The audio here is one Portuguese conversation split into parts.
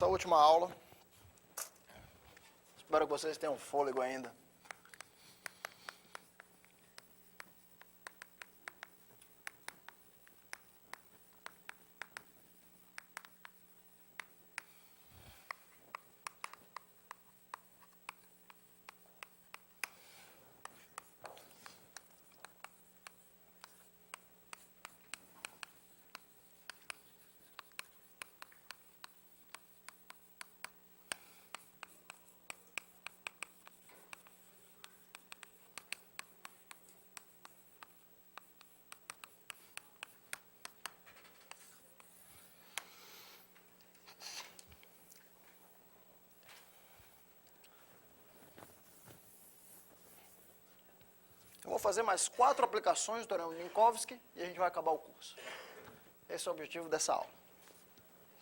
Essa última aula. Espero que vocês tenham fôlego ainda. Eu vou fazer mais 4 aplicações do Teorema de Minkowski e a gente vai acabar o curso. Esse é o objetivo dessa aula.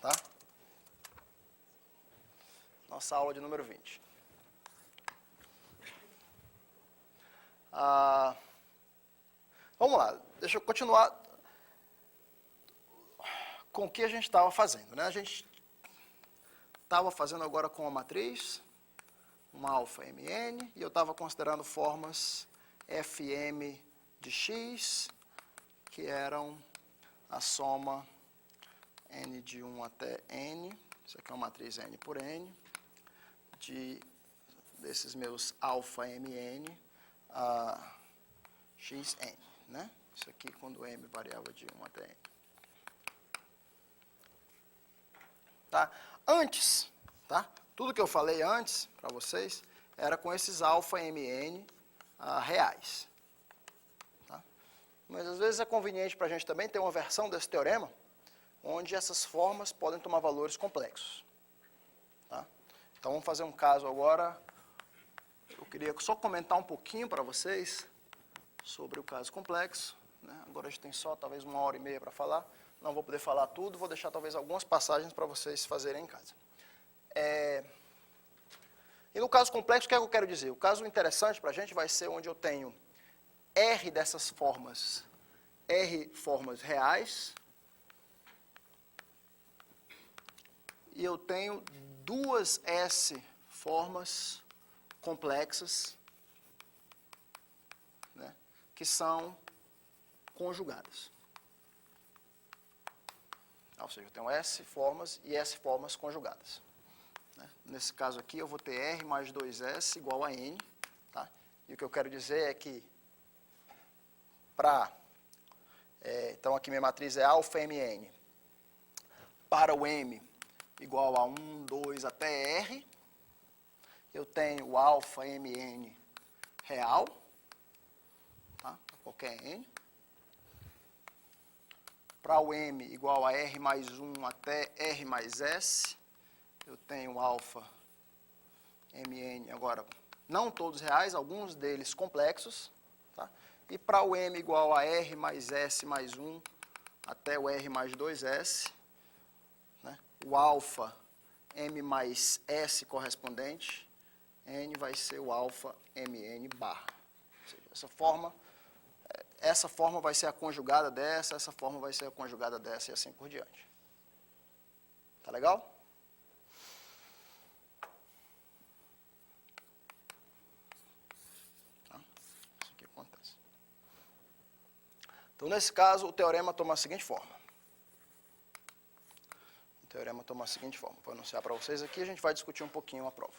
Tá? Nossa aula de número 20. Vamos lá, deixa eu continuar com o que a gente estava fazendo, né? A gente estava fazendo agora com a matriz, uma alfa Mn, e eu estava considerando formas Fm de x, que eram a soma n de 1 até n, isso aqui é uma matriz n por n, desses meus alfa Mn a xn, né? Isso aqui quando m variava de 1 até n. Tá? Antes, tá? Tudo que eu falei antes para vocês era com esses alfa Mn reais. Tá? Mas às vezes é conveniente para a gente também ter uma versão desse teorema onde essas formas podem tomar valores complexos. Tá? Então vamos fazer um caso agora. Eu queria só comentar um pouquinho para vocês sobre o caso complexo. Né? Agora a gente tem só talvez 1h30 para falar. Não vou poder falar tudo, vou deixar talvez algumas passagens para vocês fazerem em casa. E no caso complexo, o que é que eu quero dizer? O caso interessante para a gente vai ser onde eu tenho R dessas formas, R formas reais, e eu tenho duas S formas complexas, né, que são conjugadas. Ou seja, eu tenho S formas e S formas conjugadas. Nesse caso aqui, eu vou ter R mais 2S igual a N. Tá? E o que eu quero dizer é que, então aqui minha matriz é alfa Mn. Para o M igual a 1, 2 até R, eu tenho o alfa Mn real, tá? Qualquer N. Para o M igual a R mais 1 até R mais S, eu tenho alfa Mn, agora, não todos reais, alguns deles complexos. Tá? E para o M igual a R mais S mais 1 até o R mais 2S, né? O alfa M mais S correspondente, N vai ser o alfa Mn barra. Ou seja, essa forma vai ser a conjugada dessa, essa forma vai ser a conjugada dessa e assim por diante. Tá legal? Isso aqui acontece. Então, nesse caso, o teorema toma a seguinte forma. O teorema toma a seguinte forma. Vou anunciar para vocês aqui, a gente vai discutir um pouquinho a prova.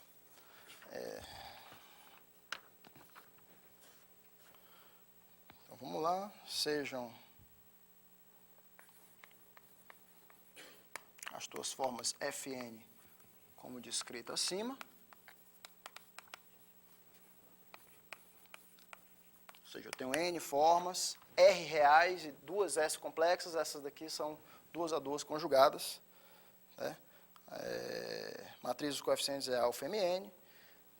Então, vamos lá. Sejam as duas formas Fn como descrito acima. Ou seja, eu tenho N formas, R reais e duas S complexas. Essas daqui são 2 a 2 conjugadas. Né? Matriz dos coeficientes é alfa Mn.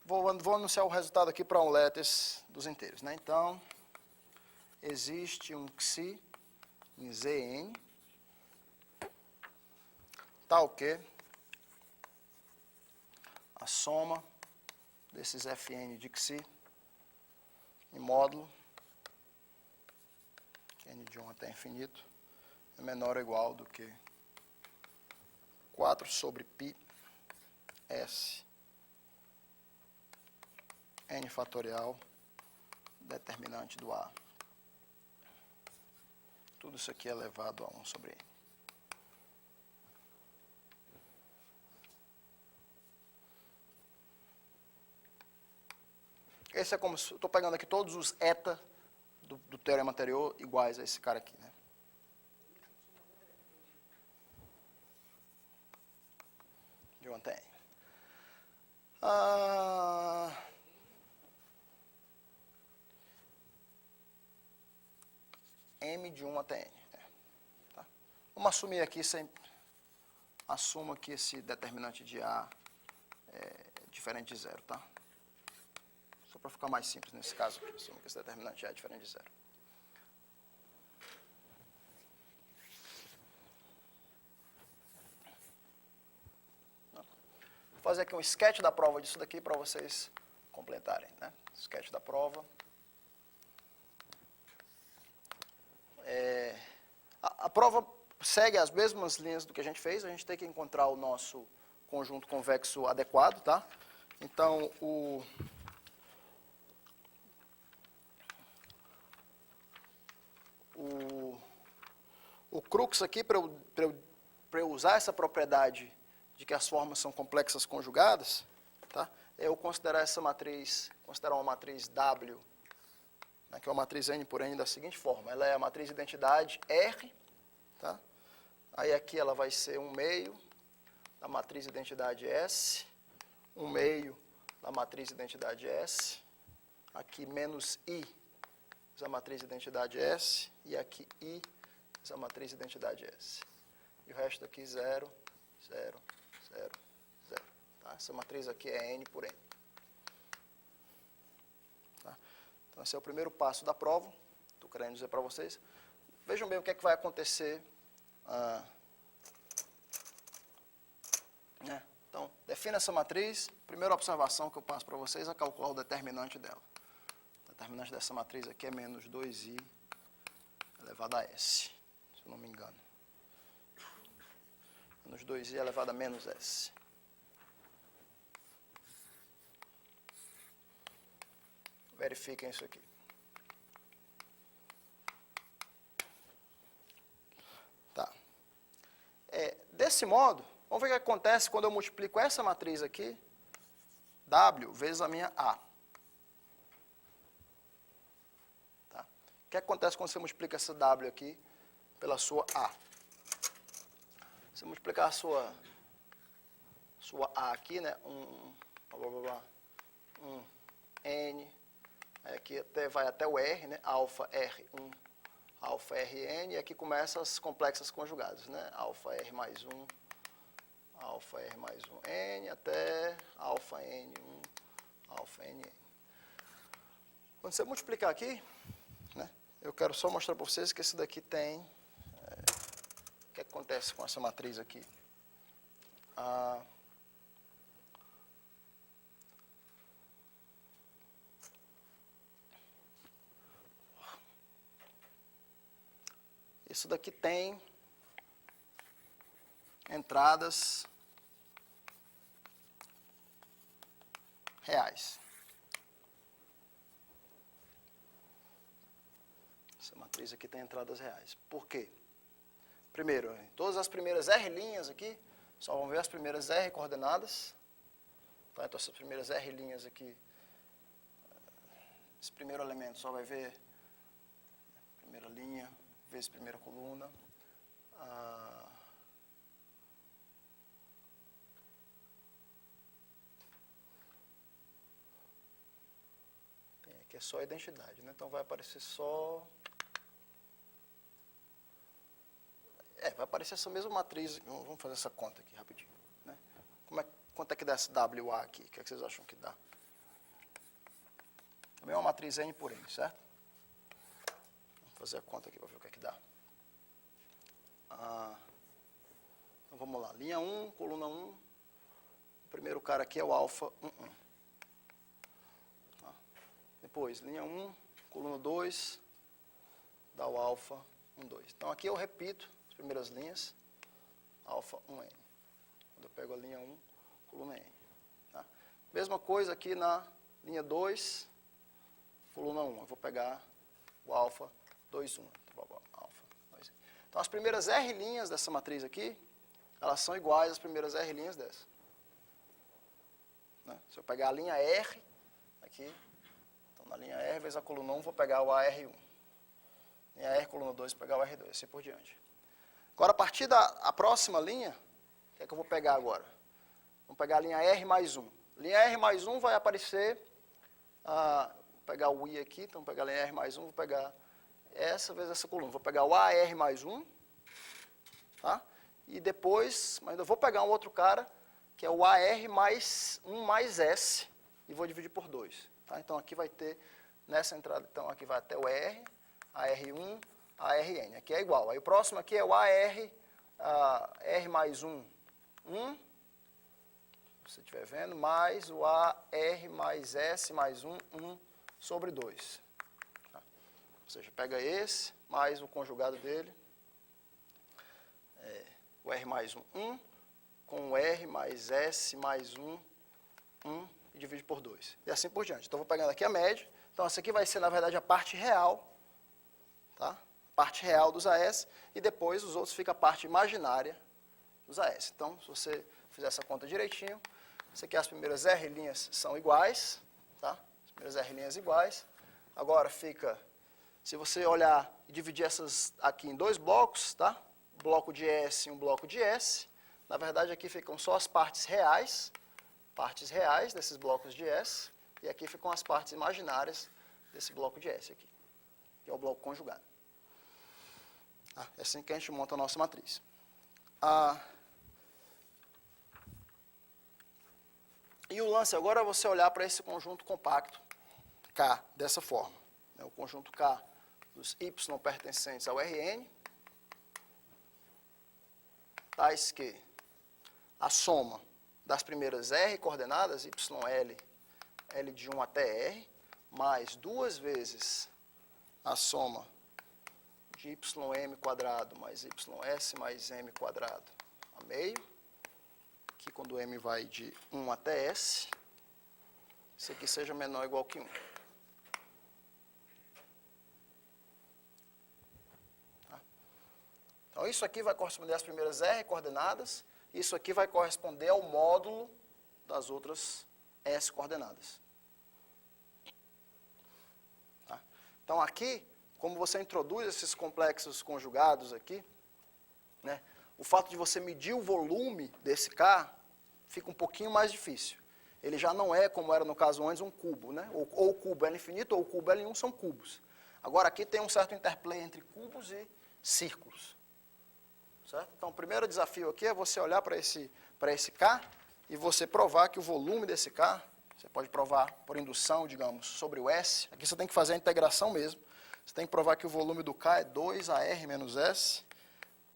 Vou anunciar o resultado aqui para um letres dos inteiros. Né? Então, existe um Xi em Zn, tal que a soma desses Fn de Xi em módulo, que n de 1 até infinito, é menor ou igual do que 4 sobre π S N fatorial determinante do A. Tudo isso aqui é elevado a 1 sobre N. Esse é como se eu estou pegando aqui todos os eta do teorema anterior iguais a esse cara aqui, né? De 1 até N. M de 1 até N. Tá? Vamos assumir aqui, assumo que esse determinante de A é diferente de zero, tá? Só para ficar mais simples nesse caso aqui, assumo que esse determinante de A é diferente de zero. Vou fazer aqui um sketch da prova disso daqui para vocês completarem, né? Sketch da prova. A prova segue as mesmas linhas do que a gente fez, a gente tem que encontrar o nosso conjunto convexo adequado, tá? Então, o crux aqui, para eu usar essa propriedade de que as formas são complexas conjugadas, tá? É eu considerar essa matriz, considerar uma matriz W, né, que é uma matriz N por N da seguinte forma. Ela é a matriz de identidade R, tá? Aí aqui ela vai ser 1/2 da matriz de identidade S, 1/2 da matriz de identidade S, aqui menos I da matriz de identidade S, e aqui I da matriz de identidade S. E o resto aqui 0, 0, 0, 0. Tá? Essa matriz aqui é N por N. Tá? Então esse é o primeiro passo da prova, estou querendo dizer para vocês. Vejam bem o que é que vai acontecer. Né? Então, defina essa matriz. Primeira observação que eu passo para vocês é calcular o determinante dela. O determinante dessa matriz aqui é menos 2i elevado a s, se eu não me engano. Menos 2i elevado a menos s. Verifiquem isso aqui. Tá. Desse modo, vamos ver o que acontece quando eu multiplico essa matriz aqui, W, vezes a minha A. Tá? O que acontece quando você multiplica essa W aqui pela sua A? Você multiplicar a sua A aqui, né? N, aí aqui vai até o R, né? Alfa R1, alfa Rn, e aqui começam as complexas conjugadas, né? Alfa R mais 1, alfa R mais 1 N, até alfa N1, alfa Nn. Quando você multiplicar aqui, né? Eu quero só mostrar para vocês que esse daqui tem... o que acontece com essa matriz aqui? Isso daqui tem entradas reais. Essa matriz aqui tem entradas reais. Por quê? Primeiro, todas as primeiras R linhas aqui, só vão ver as primeiras R coordenadas. Tá? Então, essas primeiras R linhas aqui, esse primeiro elemento só vai ver primeira linha, vezes primeira coluna. Tem aqui é só a identidade, né? Então vai aparecer só... vai aparecer essa mesma matriz. Vamos fazer essa conta aqui rapidinho. Né? Quanto é que dá esse WA aqui? O que é que vocês acham que dá? Também é uma matriz N por N, certo? Vamos fazer a conta aqui para ver o que é que dá. Então vamos lá. Linha 1, coluna 1. O primeiro cara aqui é o alfa 1, 1. Tá? Depois, linha 1, coluna 2, dá o alfa 1, 2. Então aqui eu repito primeiras linhas, alfa 1n. Quando eu pego a linha 1, coluna n. Mesma coisa aqui na linha 2, coluna 1. Eu vou pegar o alfa 2, 1. Alfa 2. Então, as primeiras R linhas dessa matriz aqui, elas são iguais às primeiras R linhas dessa. Né? Se eu pegar a linha R, aqui, então na linha R vezes a coluna 1, vou pegar o AR1. Linha R, coluna 2, vou pegar o R2, assim por diante. Agora, a partir da próxima linha, o que é que eu vou pegar agora? Vamos pegar a linha R mais 1. Linha R mais 1 vai aparecer, vou pegar o I aqui, então vou pegar a linha R mais 1, vou pegar essa vezes essa coluna. Vou pegar o AR mais 1, tá? E depois, mas ainda vou pegar um outro cara, que é o AR mais 1 mais S, e vou dividir por 2. Tá? Então, aqui vai ter, nessa entrada, então, aqui vai até o R, AR1, ARN. Aqui é igual. Aí o próximo aqui é o AR, R mais 1, 1, se você estiver vendo, mais o AR mais S mais 1, 1 sobre 2. Tá? Ou seja, pega esse, mais o conjugado dele, o R mais 1, 1, com o R mais S mais 1, 1, e divide por 2. E assim por diante. Então, vou pegando aqui a média. Então, essa aqui vai ser, na verdade, a parte real, tá? Parte real dos AS, e depois os outros fica a parte imaginária dos AS. Então, se você fizer essa conta direitinho, isso aqui as primeiras R linhas são iguais, tá? As primeiras R linhas iguais. Agora fica, se você olhar e dividir essas aqui em dois blocos, tá? Um bloco de S e um bloco de S. Na verdade, aqui ficam só as partes reais desses blocos de S, e aqui ficam as partes imaginárias desse bloco de S aqui, que é o bloco conjugado. É assim que a gente monta a nossa matriz. E o lance agora é você olhar para esse conjunto compacto K dessa forma. O conjunto K dos Y pertencentes ao Rn, tais que a soma das primeiras R coordenadas, YL, L de 1 até R, mais 2 vezes a soma de YM quadrado mais YS mais M quadrado a meio, que quando M vai de 1 até S, isso aqui seja menor ou igual que 1. Tá? Então, isso aqui vai corresponder às primeiras R coordenadas, isso aqui vai corresponder ao módulo das outras S coordenadas. Tá? Então, aqui, como você introduz esses complexos conjugados aqui, né, o fato de você medir o volume desse K fica um pouquinho mais difícil. Ele já não é, como era no caso antes, um cubo. Né? Ou o cubo L infinito ou o cubo L1 são cubos. Agora, aqui tem um certo interplay entre cubos e círculos. Certo? Então, o primeiro desafio aqui é você olhar para esse K e você provar que o volume desse K, você pode provar por indução, digamos, sobre o S. Aqui você tem que fazer a integração mesmo. Você tem que provar que o volume do K é 2AR menos S,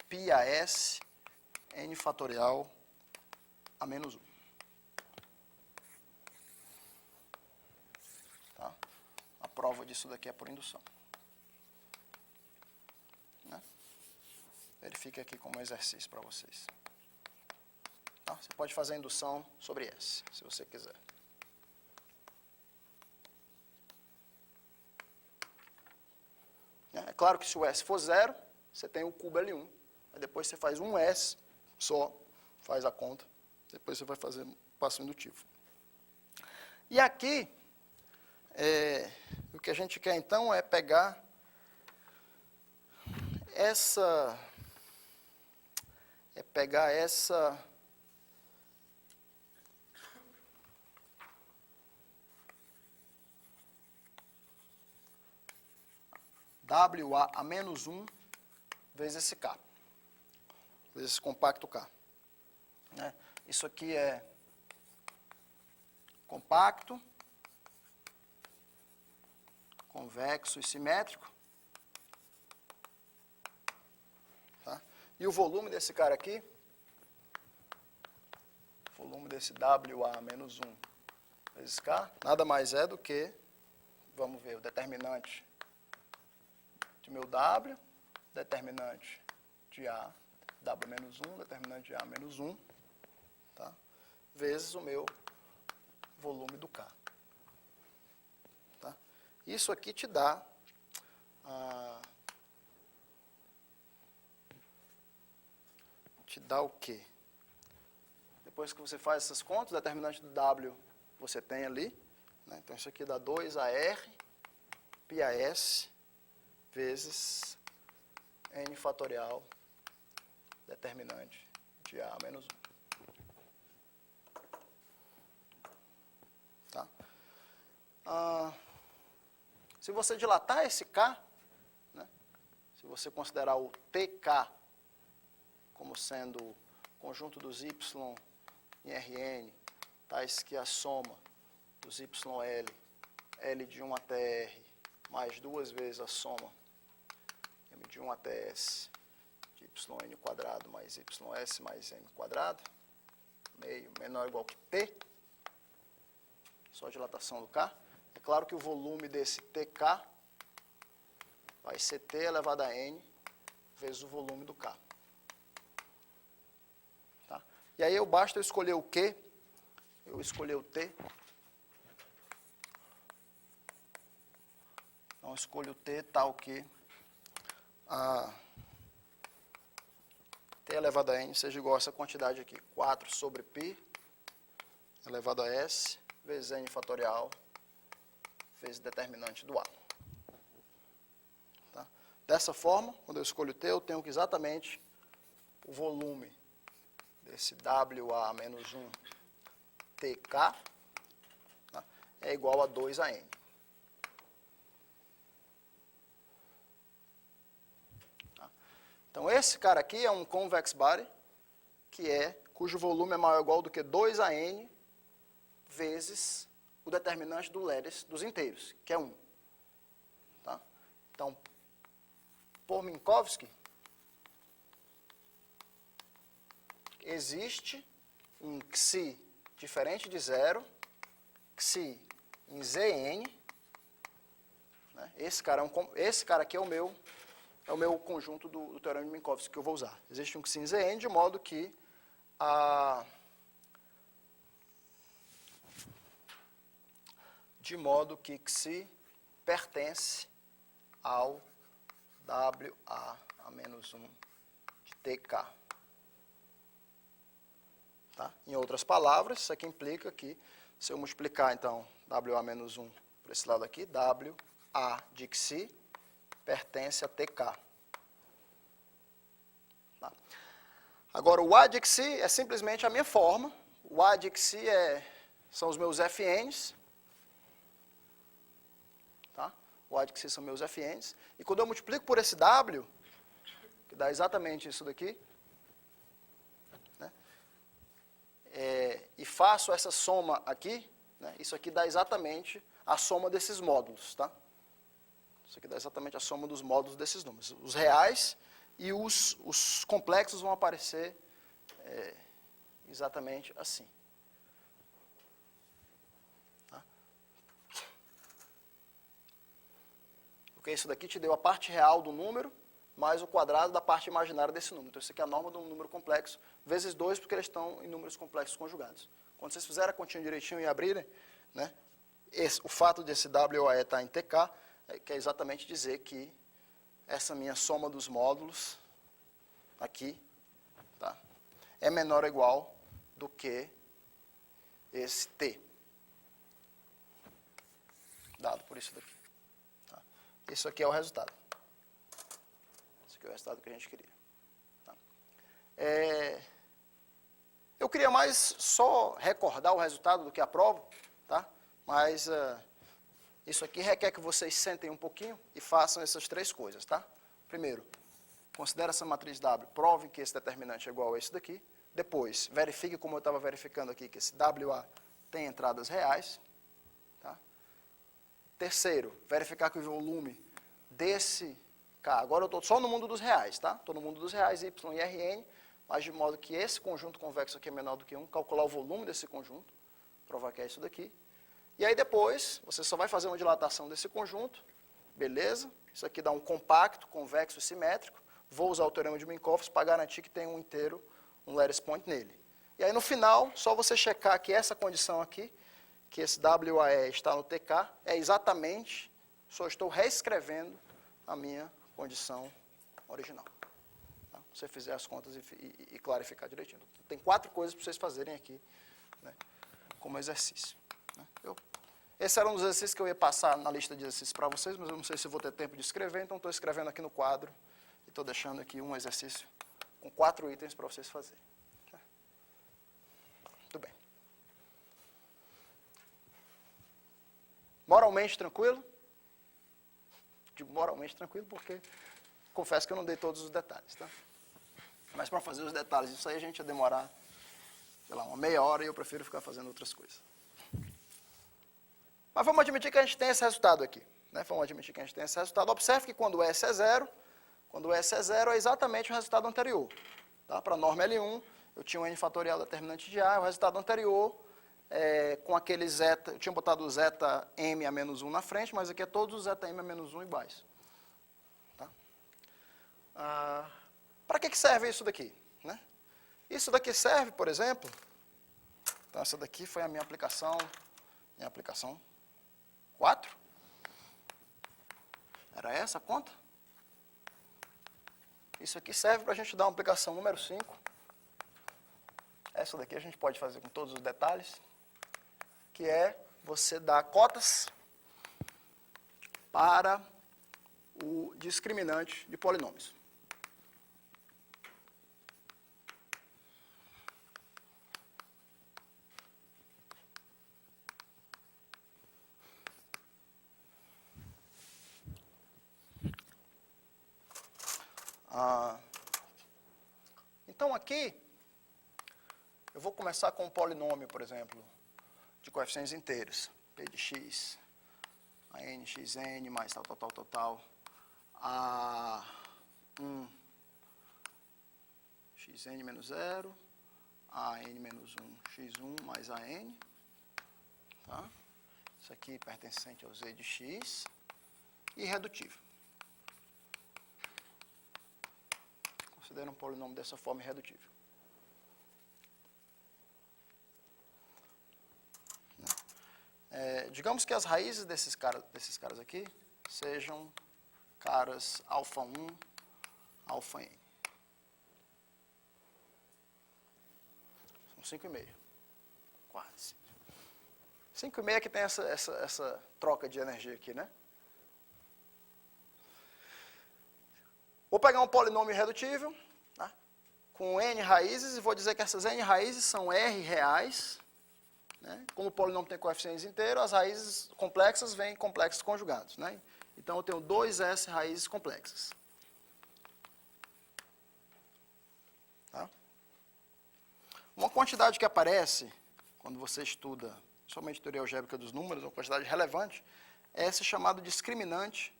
pi a S, N fatorial a menos 1. Tá? A prova disso daqui é por indução. Verifique aqui como exercício para vocês. Tá? Você pode fazer a indução sobre S, se você quiser. É claro que se o S for 0, você tem o cubo L1. Aí depois você faz um S só, faz a conta. Depois você vai fazer passo indutivo. E aqui, o que a gente quer então é pegar essa WA a menos 1 vezes esse K, vezes esse compacto K. Né? Isso aqui é compacto, convexo e simétrico. Tá? E o volume desse cara aqui, o volume desse WA menos 1 vezes K, nada mais é do que, vamos ver, o determinante de meu W, determinante de A, W menos 1, determinante de A menos 1, tá? Vezes o meu volume do K. Tá? Isso aqui te dá o quê? Depois que você faz essas contas, o determinante do W você tem ali. Né? Então, isso aqui dá 2AR πs vezes N fatorial determinante de A menos 1. Tá? Se você dilatar esse K, né? Se você considerar o TK como sendo o conjunto dos Y em Rn, tais que a soma dos YL, L de 1 até R, mais duas vezes a soma M de 1 até S, de YN quadrado mais YS mais M quadrado, meio menor ou igual que T, só dilatação do K. É claro que o volume desse TK vai ser T elevado a N vezes o volume do K. Tá? E aí basta eu escolher o Q, eu escolher o T. Então, escolho o T tal que T elevado a N seja igual a essa quantidade aqui, 4 sobre π elevado a S vezes N fatorial vezes determinante do A. Tá? Dessa forma, quando eu escolho T, eu tenho que exatamente o volume desse WA menos 1 TK, tá? É igual a 2AN. Tá? Então, esse cara aqui é um convex body, cujo volume é maior ou igual do que 2AN vezes o determinante do Leres dos inteiros, que é 1. Tá? Então, por Minkowski, existe um Xi diferente de zero, Xi em Zn. Né? Esse cara aqui é o meu conjunto do teorema de Minkowski que eu vou usar. Existe um Xi em Zn, de modo que Xi pertence ao WA a menos 1 de TK. Tá? Em outras palavras, isso aqui implica que, se eu multiplicar, então, WA menos 1 por esse lado aqui, WA de Xi pertence a TK. Tá? Agora, o A de Xi é simplesmente a minha forma. O A de Xi são os meus FNs. Tá? O A de Xi são meus FNs. E quando eu multiplico por esse W, que dá exatamente isso daqui, né? E faço essa soma aqui, né? Isso aqui dá exatamente a soma desses módulos. Tá? Isso aqui dá exatamente a soma dos módulos desses números. Os reais e os complexos vão aparecer exatamente assim. Tá? Porque isso daqui te deu a parte real do número, mais o quadrado da parte imaginária desse número. Então, isso aqui é a norma de um número complexo, vezes 2, porque eles estão em números complexos conjugados. Quando vocês fizerem a continha direitinho e abrirem, né, o fato desse WAE estar em TK, quer exatamente dizer que essa minha soma dos módulos aqui, tá, é menor ou igual do que esse T, dado por isso daqui. Tá? Isso aqui é o resultado. Esse aqui é o resultado que a gente queria. Tá? Eu queria mais só recordar o resultado do que a prova, tá? Mas isso aqui requer que vocês sentem um pouquinho e façam essas três coisas, tá? Primeiro, considere essa matriz W, prove que esse determinante é igual a esse daqui. Depois, verifique, como eu estava verificando aqui, que esse WA tem entradas reais. Tá? Terceiro, verificar que o volume desse K, agora eu estou só no mundo dos reais, tá? Estou no mundo dos reais, Y e Rn, mas de modo que esse conjunto convexo aqui é menor do que 1, calcular o volume desse conjunto, provar que é isso daqui. E aí depois, você só vai fazer uma dilatação desse conjunto, beleza? Isso aqui dá um compacto, convexo e simétrico. Vou usar o teorema de Minkowski para garantir que tem um inteiro, um lattice point nele. E aí no final, só você checar que essa condição aqui, que esse WAE está no TK, é exatamente, só estou reescrevendo a minha condição original. Tá? Se você fizer as contas e clarificar direitinho. Tem 4 coisas para vocês fazerem aqui, né, como exercício. Né? Esse era um dos exercícios que eu ia passar na lista de exercícios para vocês, mas eu não sei se vou ter tempo de escrever, então estou escrevendo aqui no quadro e estou deixando aqui um exercício com 4 itens para vocês fazerem. Tá? Muito bem. Moralmente tranquilo? Digo moralmente tranquilo porque confesso que eu não dei todos os detalhes, tá? Mas para fazer os detalhes disso aí a gente ia demorar, sei lá, uma meia hora e eu prefiro ficar fazendo outras coisas. Mas vamos admitir que a gente tem esse resultado aqui. Né? Vamos admitir que a gente tem esse resultado. Observe que quando o S é zero, é exatamente o resultado anterior. Tá? Para a norma L1, eu tinha um N fatorial determinante de A, o resultado anterior, com aquele zeta, eu tinha botado o zeta M a menos 1 na frente, mas aqui é todos os zeta M a menos 1 iguais. Tá? Para que serve isso daqui? Né? Isso daqui serve, por exemplo, então essa daqui foi a minha aplicação 4. Era essa a conta? Isso aqui serve para a gente dar uma aplicação número 5. Essa daqui a gente pode fazer com todos os detalhes, que é você dar cotas para o discriminante de polinômios. Então aqui, eu vou começar com um polinômio, por exemplo, de coeficientes inteiros, P de x, a n, xn, mais tal, a 1, xn menos 0, a n menos 1, x1 mais a n. Tá? Isso aqui pertencente ao z de x, irredutível. Considera um polinômio dessa forma irredutível. Digamos que as raízes desses caras aqui sejam caras alfa 1, alfa n. São 5,5. Quase. 5,5 que tem essa troca de energia aqui, né? Vou pegar um polinômio irredutível, tá? Com n raízes, e vou dizer que essas n raízes são r reais. Né? Como o polinômio tem coeficientes inteiros, as raízes complexas vêm em complexos conjugados. Né? Então, eu tenho 2s raízes complexas. Tá? Uma quantidade que aparece quando você estuda somente teoria algébrica dos números, uma quantidade relevante, é esse chamado discriminante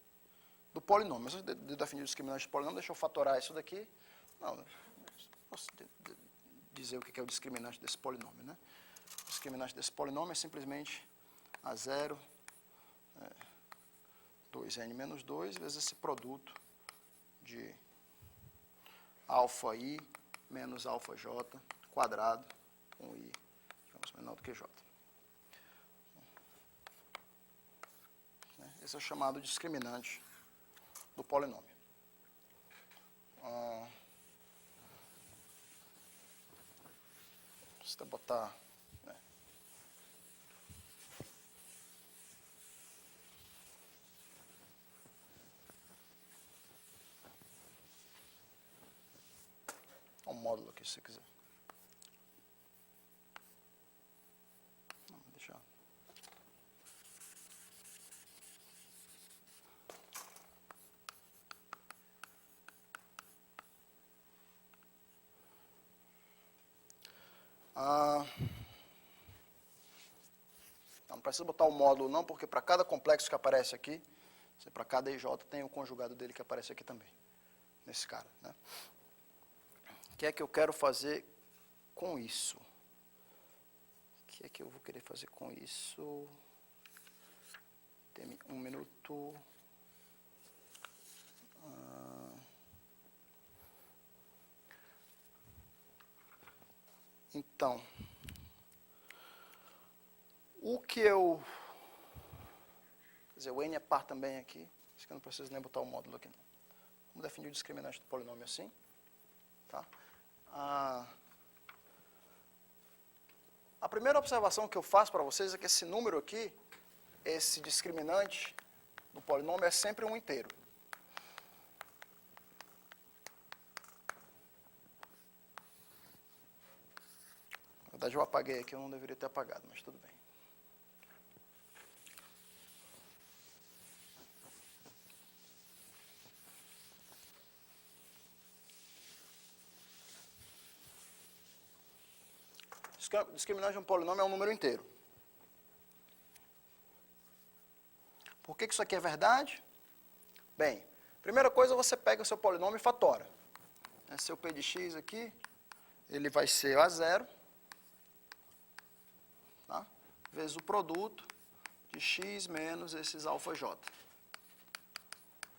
do polinômio. Mas antes de definir o discriminante do polinômio, deixa eu fatorar isso daqui. Não, posso dizer o que é o discriminante desse polinômio. Né? O discriminante desse polinômio é simplesmente A0, 2n menos 2, vezes esse produto de alfa i menos alfa j quadrado com i, digamos, menor do que j. Esse é o chamado discriminante do polinômio. Você botar... um módulo aqui, se você quiser. Não, deixa. Não precisa botar o módulo não, porque para cada complexo que aparece aqui, para cada IJ tem o conjugado dele que aparece aqui também, nesse cara. Né? O que é que eu quero fazer com isso? O que é que eu vou querer fazer com isso? Tem um minuto. Então, O que eu... Quer dizer, o n é par também aqui. Isso que eu não preciso nem botar o módulo aqui, não. Vamos definir o discriminante do polinômio assim. Tá? A primeira observação que eu faço para vocês é que esse número aqui, esse discriminante do polinômio é sempre um inteiro. Na verdade, eu apaguei aqui, eu não deveria ter apagado, mas tudo bem. Discriminante de um polinômio é um número inteiro. Por que isso aqui é verdade? Bem, primeira coisa, você pega o seu polinômio e fatora. Seu P de x aqui, ele vai ser a zero, tá? Vezes o produto de x menos esses alfa j.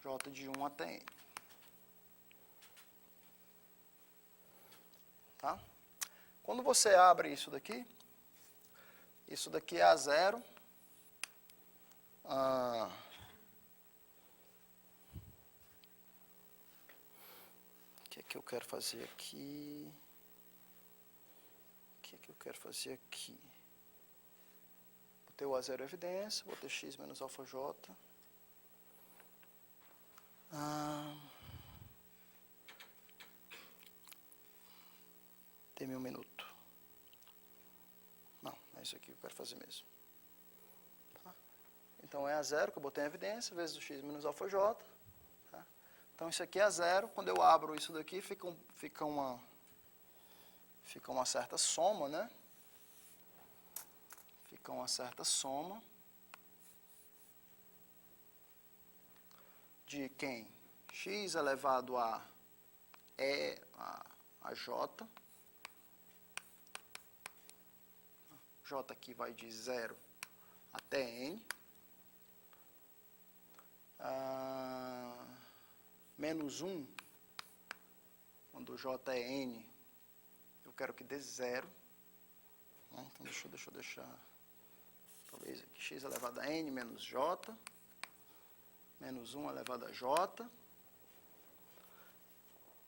J de 1 até n. Tá? Quando você abre isso daqui é a zero. O que é que eu quero fazer aqui? Botei o a zero em evidência, botei x menos alfa j. Dê-me um minuto. Não, é isso aqui que eu quero fazer mesmo. Tá? Então é a zero que eu botei em evidência, vezes o x menos alfa j. Tá? Então isso aqui é a zero. Quando eu abro isso daqui, fica uma certa soma, né? Fica uma certa soma de quem? X elevado a j. J aqui vai de 0 até n. Menos 1, quando j é n, eu quero que dê 0. Então, deixa eu deixar, talvez aqui, x elevado a n menos j, menos 1 elevado a j.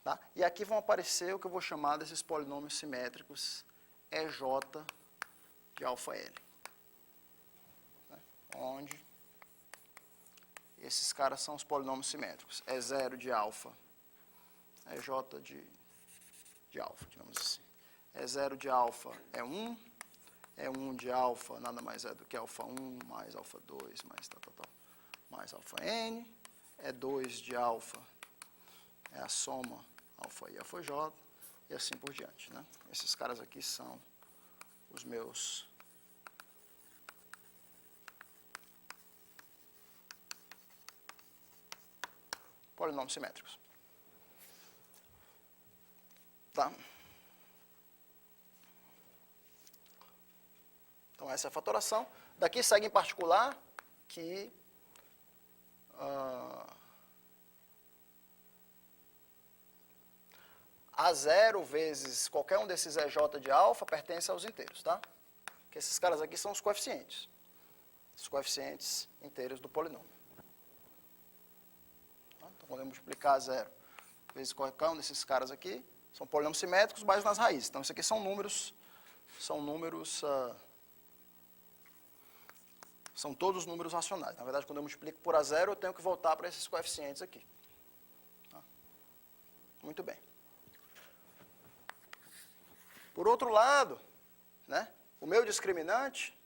Tá? E aqui vão aparecer o que eu vou chamar desses polinômios simétricos EJ de alfa L. Né? Onde esses caras são os polinômios simétricos. É 0 de alfa, é j de alfa, digamos assim. É 0 de alfa é 1, é 1 de alfa nada mais é do que alfa 1 mais alfa 2 mais mais alfa n. É 2 de alfa, é a soma alfa i alfa j, e assim por diante. Né? Esses caras aqui são os meus polinômios simétricos. Tá? Então, essa é a fatoração. Daqui segue em particular que A0 vezes qualquer um desses EJ de alfa pertence aos inteiros, tá? Porque esses caras aqui são os coeficientes. Os coeficientes inteiros do polinômio. Tá? Então, quando eu multiplicar A0 vezes qualquer um desses caras aqui, são polinômios simétricos baseados nas raízes. Então, isso aqui são números são todos números racionais. Na verdade, quando eu multiplico por A0, eu tenho que voltar para esses coeficientes aqui. Tá? Muito bem. Por outro lado, né, o meu discriminante,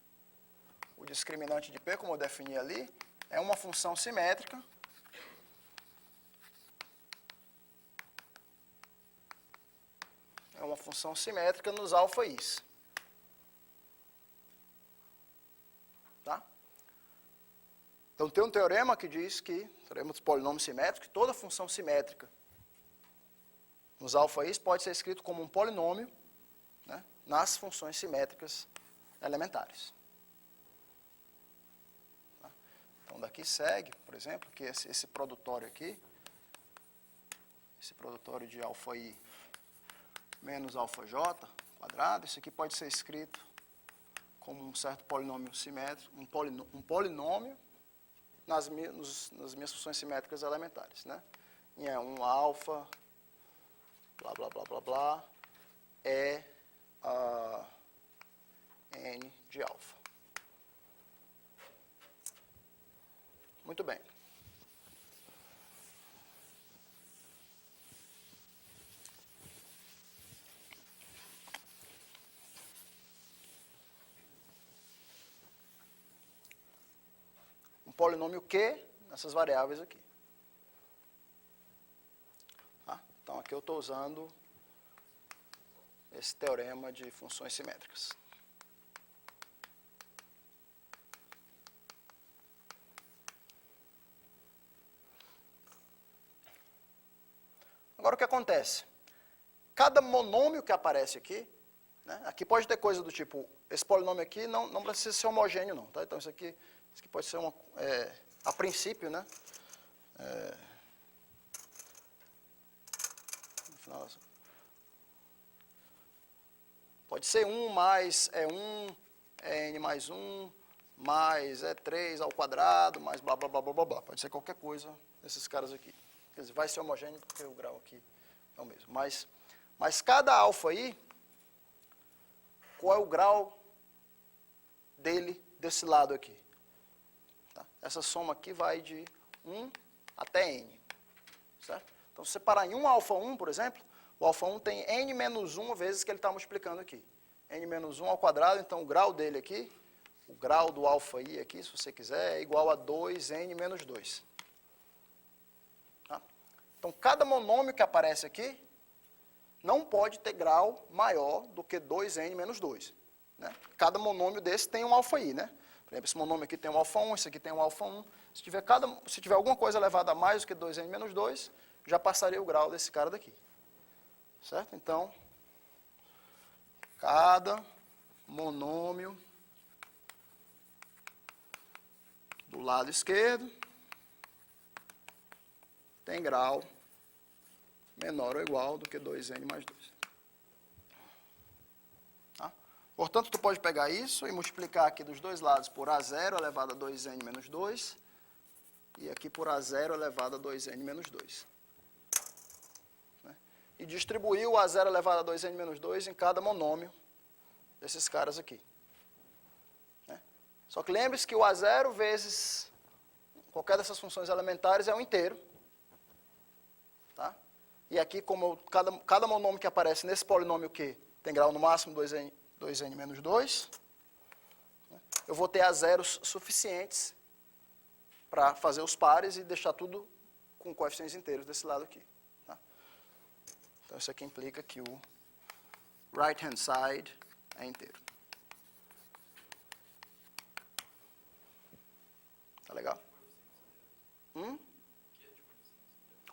o discriminante de P, como eu defini ali, é uma função simétrica nos alfa-is. Tá? Então, tem um teorema que diz que, teorema dos polinômios simétricos, que toda função simétrica nos alfa-is pode ser escrito como um polinômio, né, nas funções simétricas elementares. Tá? Então, daqui segue, por exemplo, que esse produtório aqui, esse produtório de alfa i menos alfa j quadrado, isso aqui pode ser escrito como um certo polinômio simétrico, um polinômio nas minhas funções simétricas elementares, né? E é um alfa, blá, blá, blá, blá, blá, é n de alfa. Muito bem. Um polinômio Q nessas variáveis aqui. Tá? Então, aqui eu estou usando esse teorema de funções simétricas. Agora, o que acontece? Cada monômio que aparece aqui, né, aqui pode ter coisa do tipo, esse polinômio aqui não precisa ser homogêneo, não. Tá? Então, isso aqui pode ser, a princípio, né, no final, pode ser 1 mais E1, N mais 1, mais E3 ao quadrado, mais blá, blá, blá, blá, blá, blá. Pode ser qualquer coisa desses caras aqui. Quer dizer, vai ser homogêneo porque o grau aqui é o mesmo. Mas cada alfa aí, qual é o grau dele desse lado aqui? Tá? Essa soma aqui vai de 1 até n. Certo? Então, se separar em um alfa 1, por exemplo, o alfa 1 tem n menos 1 vezes que ele está multiplicando aqui. N menos 1 ao quadrado, então o grau dele aqui, o grau do alfa i aqui, se você quiser, é igual a 2n menos 2. Tá? Então, cada monômio que aparece aqui não pode ter grau maior do que 2n menos 2. Né? Cada monômio desse tem um alfa i, né? Por exemplo, esse monômio aqui tem um alfa 1, esse aqui tem um alfa 1. Se tiver alguma coisa elevada a mais do que 2n menos 2, já passaria o grau desse cara daqui. Certo? Então, cada monômio do lado esquerdo tem grau menor ou igual do que 2n mais 2. Tá? Portanto, tu pode pegar isso e multiplicar aqui dos dois lados por A0 elevado a 2n menos 2 e aqui por A0 elevado a 2n menos 2. Né? E distribuir o A0 elevado a 2n menos 2 em cada monômio desses caras aqui. Né? Só que lembre-se que o A0 vezes qualquer dessas funções elementares é um inteiro. Tá? E aqui, como cada monômio que aparece nesse polinômio Q tem grau no máximo 2n menos 2, né, eu vou ter A zeros suficientes para fazer os pares e deixar tudo com coeficientes inteiros desse lado aqui. Tá? Então, isso aqui implica que o right hand side é inteiro. Tá legal?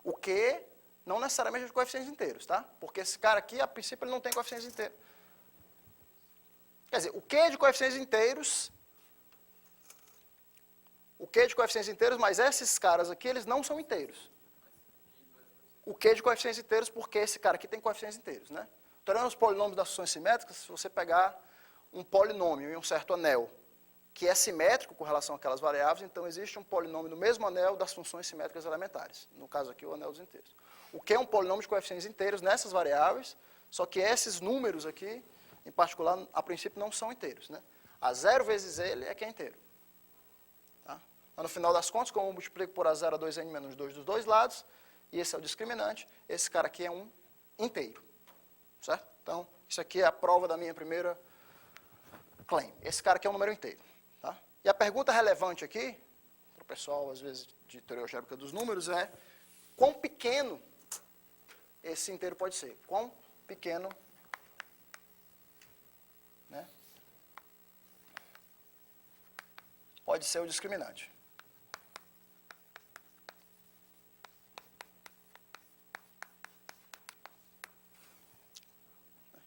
O Q não necessariamente é de coeficientes inteiros, tá? Porque esse cara aqui, a princípio, ele não tem coeficientes inteiros. Quer dizer, o Q é de coeficientes inteiros, mas esses caras aqui, eles não são inteiros. O Q é de coeficientes inteiros porque esse cara aqui tem coeficientes inteiros, né? O teorema dos polinômios das funções simétricas, se você pegar um polinômio em um certo anel que é simétrico com relação àquelas variáveis, então existe um polinômio no mesmo anel das funções simétricas elementares. No caso aqui, o anel dos inteiros. O que é um polinômio de coeficientes inteiros nessas variáveis, só que esses números aqui, em particular, a princípio não são inteiros. Né? A0 vezes ele é que é inteiro. Tá? Mas, no final das contas, como eu multiplico por A0 a 2n menos 2 dos dois lados, e esse é o discriminante, esse cara aqui é um inteiro. Certo? Então, isso aqui é a prova da minha primeira claim. Esse cara aqui é um número inteiro. Tá? E a pergunta relevante aqui, para o pessoal, às vezes, de teoria algébrica dos números, é quão pequeno esse inteiro pode ser. Quão pequeno, né, pode ser o discriminante.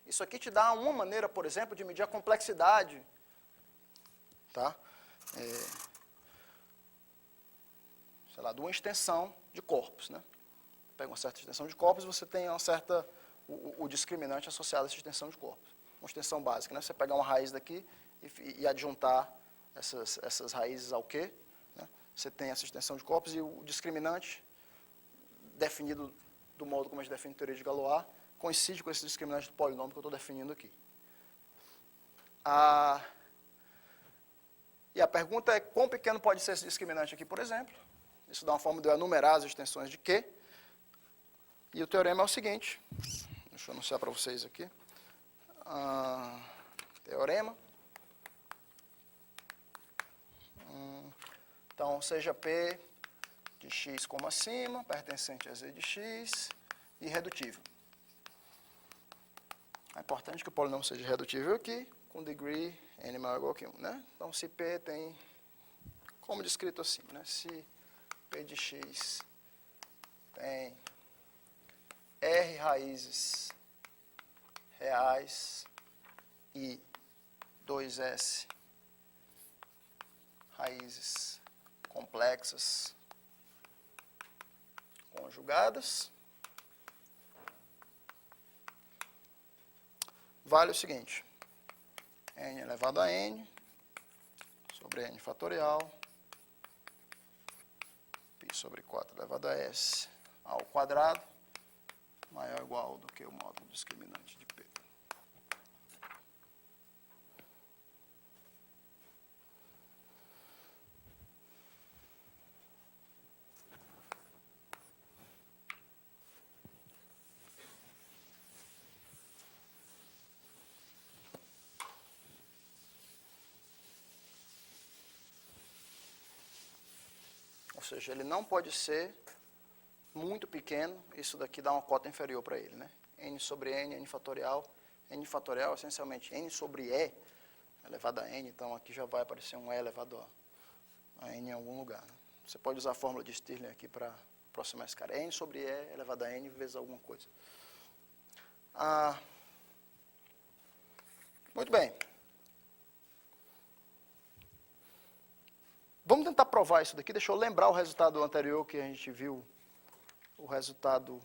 Isso aqui te dá uma maneira, por exemplo, de medir a complexidade, tá? Sei lá, de uma extensão de corpos, né? Pega uma certa extensão de corpos, você tem uma certa, o discriminante associado a essa extensão de corpos. Uma extensão básica, né? Você pegar uma raiz daqui e adjuntar essas raízes ao Q. Né? Você tem essa extensão de corpos e o discriminante, definido do modo como a gente define a teoria de Galois, coincide com esse discriminante do polinômio que eu estou definindo aqui. E a pergunta é, quão pequeno pode ser esse discriminante aqui, por exemplo? Isso dá uma forma de eu enumerar as extensões de Q. E o teorema é o seguinte, deixa eu anunciar para vocês aqui. Teorema. Então, seja P de x como acima, pertencente a Z de x, irredutível. É importante que o polinômio seja irredutível aqui, com degree n maior ou igual que 1. Né? Então, se P tem, como descrito assim, né? Se P de x tem R raízes reais e 2S raízes complexas conjugadas, vale o seguinte, n elevado a n sobre n fatorial, π sobre 4 elevado a s ao quadrado, maior ou igual do que o módulo discriminante de P. Ou seja, ele não pode ser muito pequeno, isso daqui dá uma cota inferior para ele, né? N sobre n fatorial essencialmente n sobre e elevado a n, então aqui já vai aparecer um e elevado a n em algum lugar. Né? Você pode usar a fórmula de Stirling aqui para aproximar esse cara, n sobre e elevado a n vezes alguma coisa. Muito bem. Vamos tentar provar isso daqui, deixa eu lembrar o resultado anterior que a gente viu, o resultado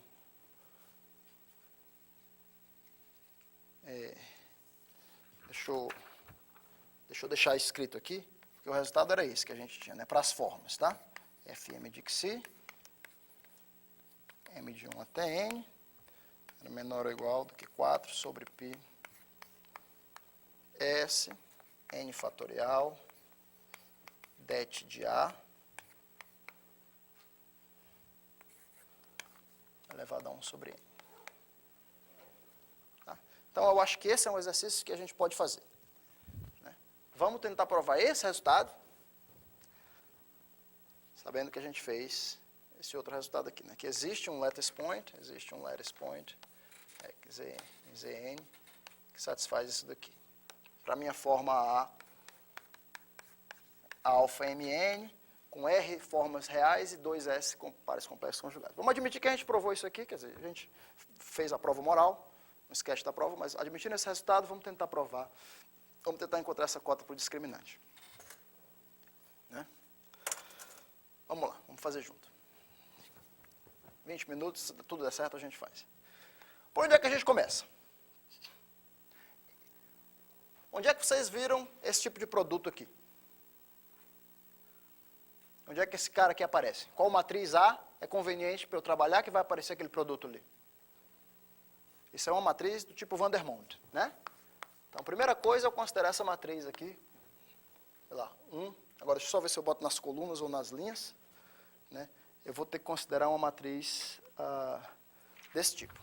deixa eu deixar escrito aqui, porque o resultado era esse que a gente tinha, né, para as formas, tá? Fm de xi, m de 1 até n, era menor ou igual do que 4 sobre π, s, n fatorial, det de a, elevado a 1 sobre n. Tá? Então, eu acho que esse é um exercício que a gente pode fazer. Né? Vamos tentar provar esse resultado, sabendo que a gente fez esse outro resultado aqui, né? Que existe um lattice point, Zn, que satisfaz isso daqui. Para a minha forma A, alfa mn, com R formas reais e 2S com pares complexos conjugados. Vamos admitir que a gente provou isso aqui, quer dizer, a gente fez a prova moral, um sketch da prova, mas admitindo esse resultado, vamos tentar provar, vamos tentar encontrar essa cota para o discriminante. Né? Vamos lá, vamos fazer junto. 20 minutos, se tudo der certo, a gente faz. Por onde é que a gente começa? Onde é que vocês viram esse tipo de produto aqui? Onde é que esse cara aqui aparece? Qual matriz A é conveniente para eu trabalhar que vai aparecer aquele produto ali? Isso é uma matriz do tipo Vandermonde, né? Então, a primeira coisa é eu considerar essa matriz aqui, sei lá, 1. Agora, deixa eu só ver se eu boto nas colunas ou nas linhas, né? Eu vou ter que considerar uma matriz desse tipo.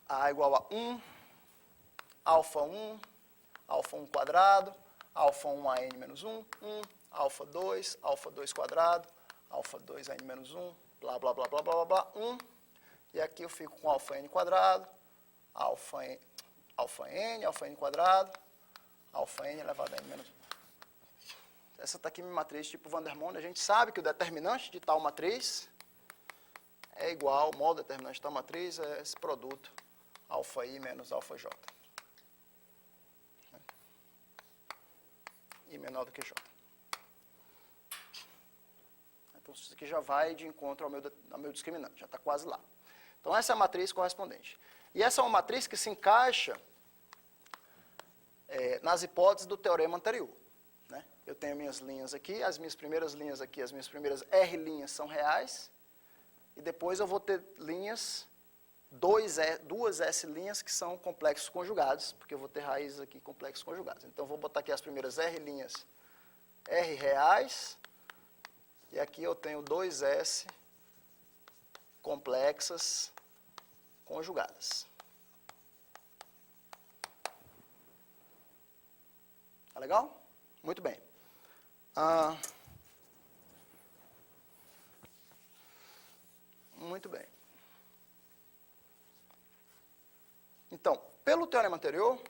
A igual a 1, alfa 1, alfa 1 quadrado, alfa 1 a n menos 1, 1, alfa 2 quadrado, alfa 2 a n menos 1, blá, blá, blá, blá, blá, blá, blá, 1. E aqui eu fico com alfa n quadrado, alfa n quadrado, alfa n elevado a n menos 1. Essa está aqui minha matriz tipo Vandermonde. A gente sabe que o determinante de tal matriz é igual, o modo determinante de tal matriz é esse produto, alfa i menos alfa j. I menor do que j. Então, isso aqui já vai de encontro ao meu discriminante, já está quase lá. Então, essa é a matriz correspondente. E essa é uma matriz que se encaixa nas hipóteses do teorema anterior. Né? Eu tenho minhas linhas aqui, as minhas primeiras linhas aqui, as minhas primeiras R linhas são reais, e depois eu vou ter linhas, duas S linhas que são complexos conjugados, porque eu vou ter raízes aqui complexos conjugados. Então, eu vou botar aqui as primeiras R linhas, R reais, e aqui eu tenho 2S complexas conjugadas. Tá legal? Muito bem. Muito bem. Então, pelo teorema anterior,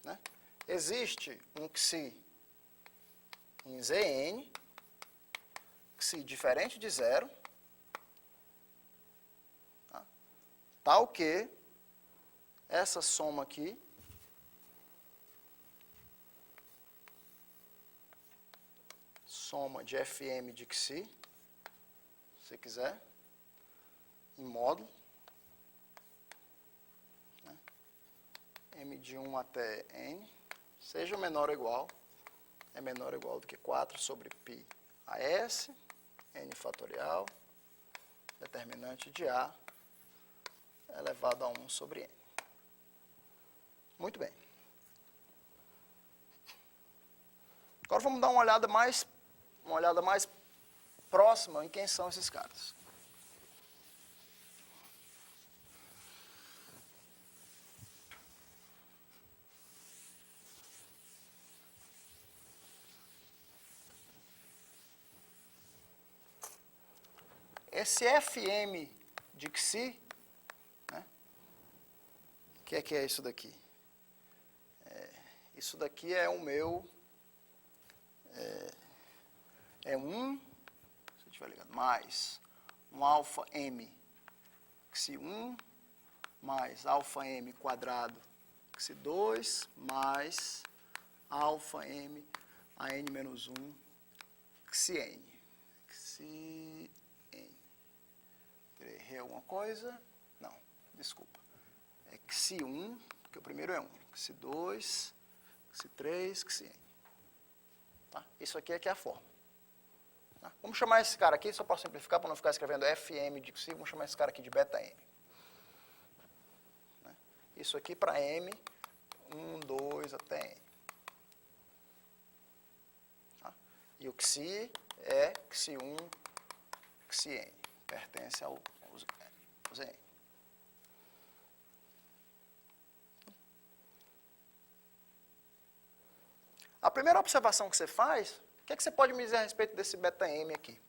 né, existe um Xi em Zn, Xi diferente de zero, tá, tal que essa soma aqui soma de Fm de Xi, se você quiser, em módulo, né, M de 1 até N, seja menor ou igual, é menor ou igual do que 4 sobre π a S, N fatorial, determinante de A, elevado a 1 sobre N. Muito bem. Agora vamos dar uma olhada mais próxima em quem são esses caras. Esse Fm de Xi, né, o que é isso daqui? Isso daqui é o meu, é 1, se eu estiver ligado, mais um alfa m Xi1, mais alfa m quadrado Xi2, mais alfa m a n menos 1 Xn. Xn. Errei alguma coisa? Não, desculpa. É Xi1, porque o primeiro é 1. Xi2, Xi3, Xn. Tá? Isso aqui é que é a forma. Tá? Vamos chamar esse cara aqui, só para simplificar, para não ficar escrevendo Fm de Xi, vamos chamar esse cara aqui de beta m. Né? Isso aqui para m, 1, 2 até n. Tá? E o Xi é Xi1, Xn. Pertence ao Zn. A primeira observação que você faz, o que é que você pode me dizer a respeito desse beta m aqui?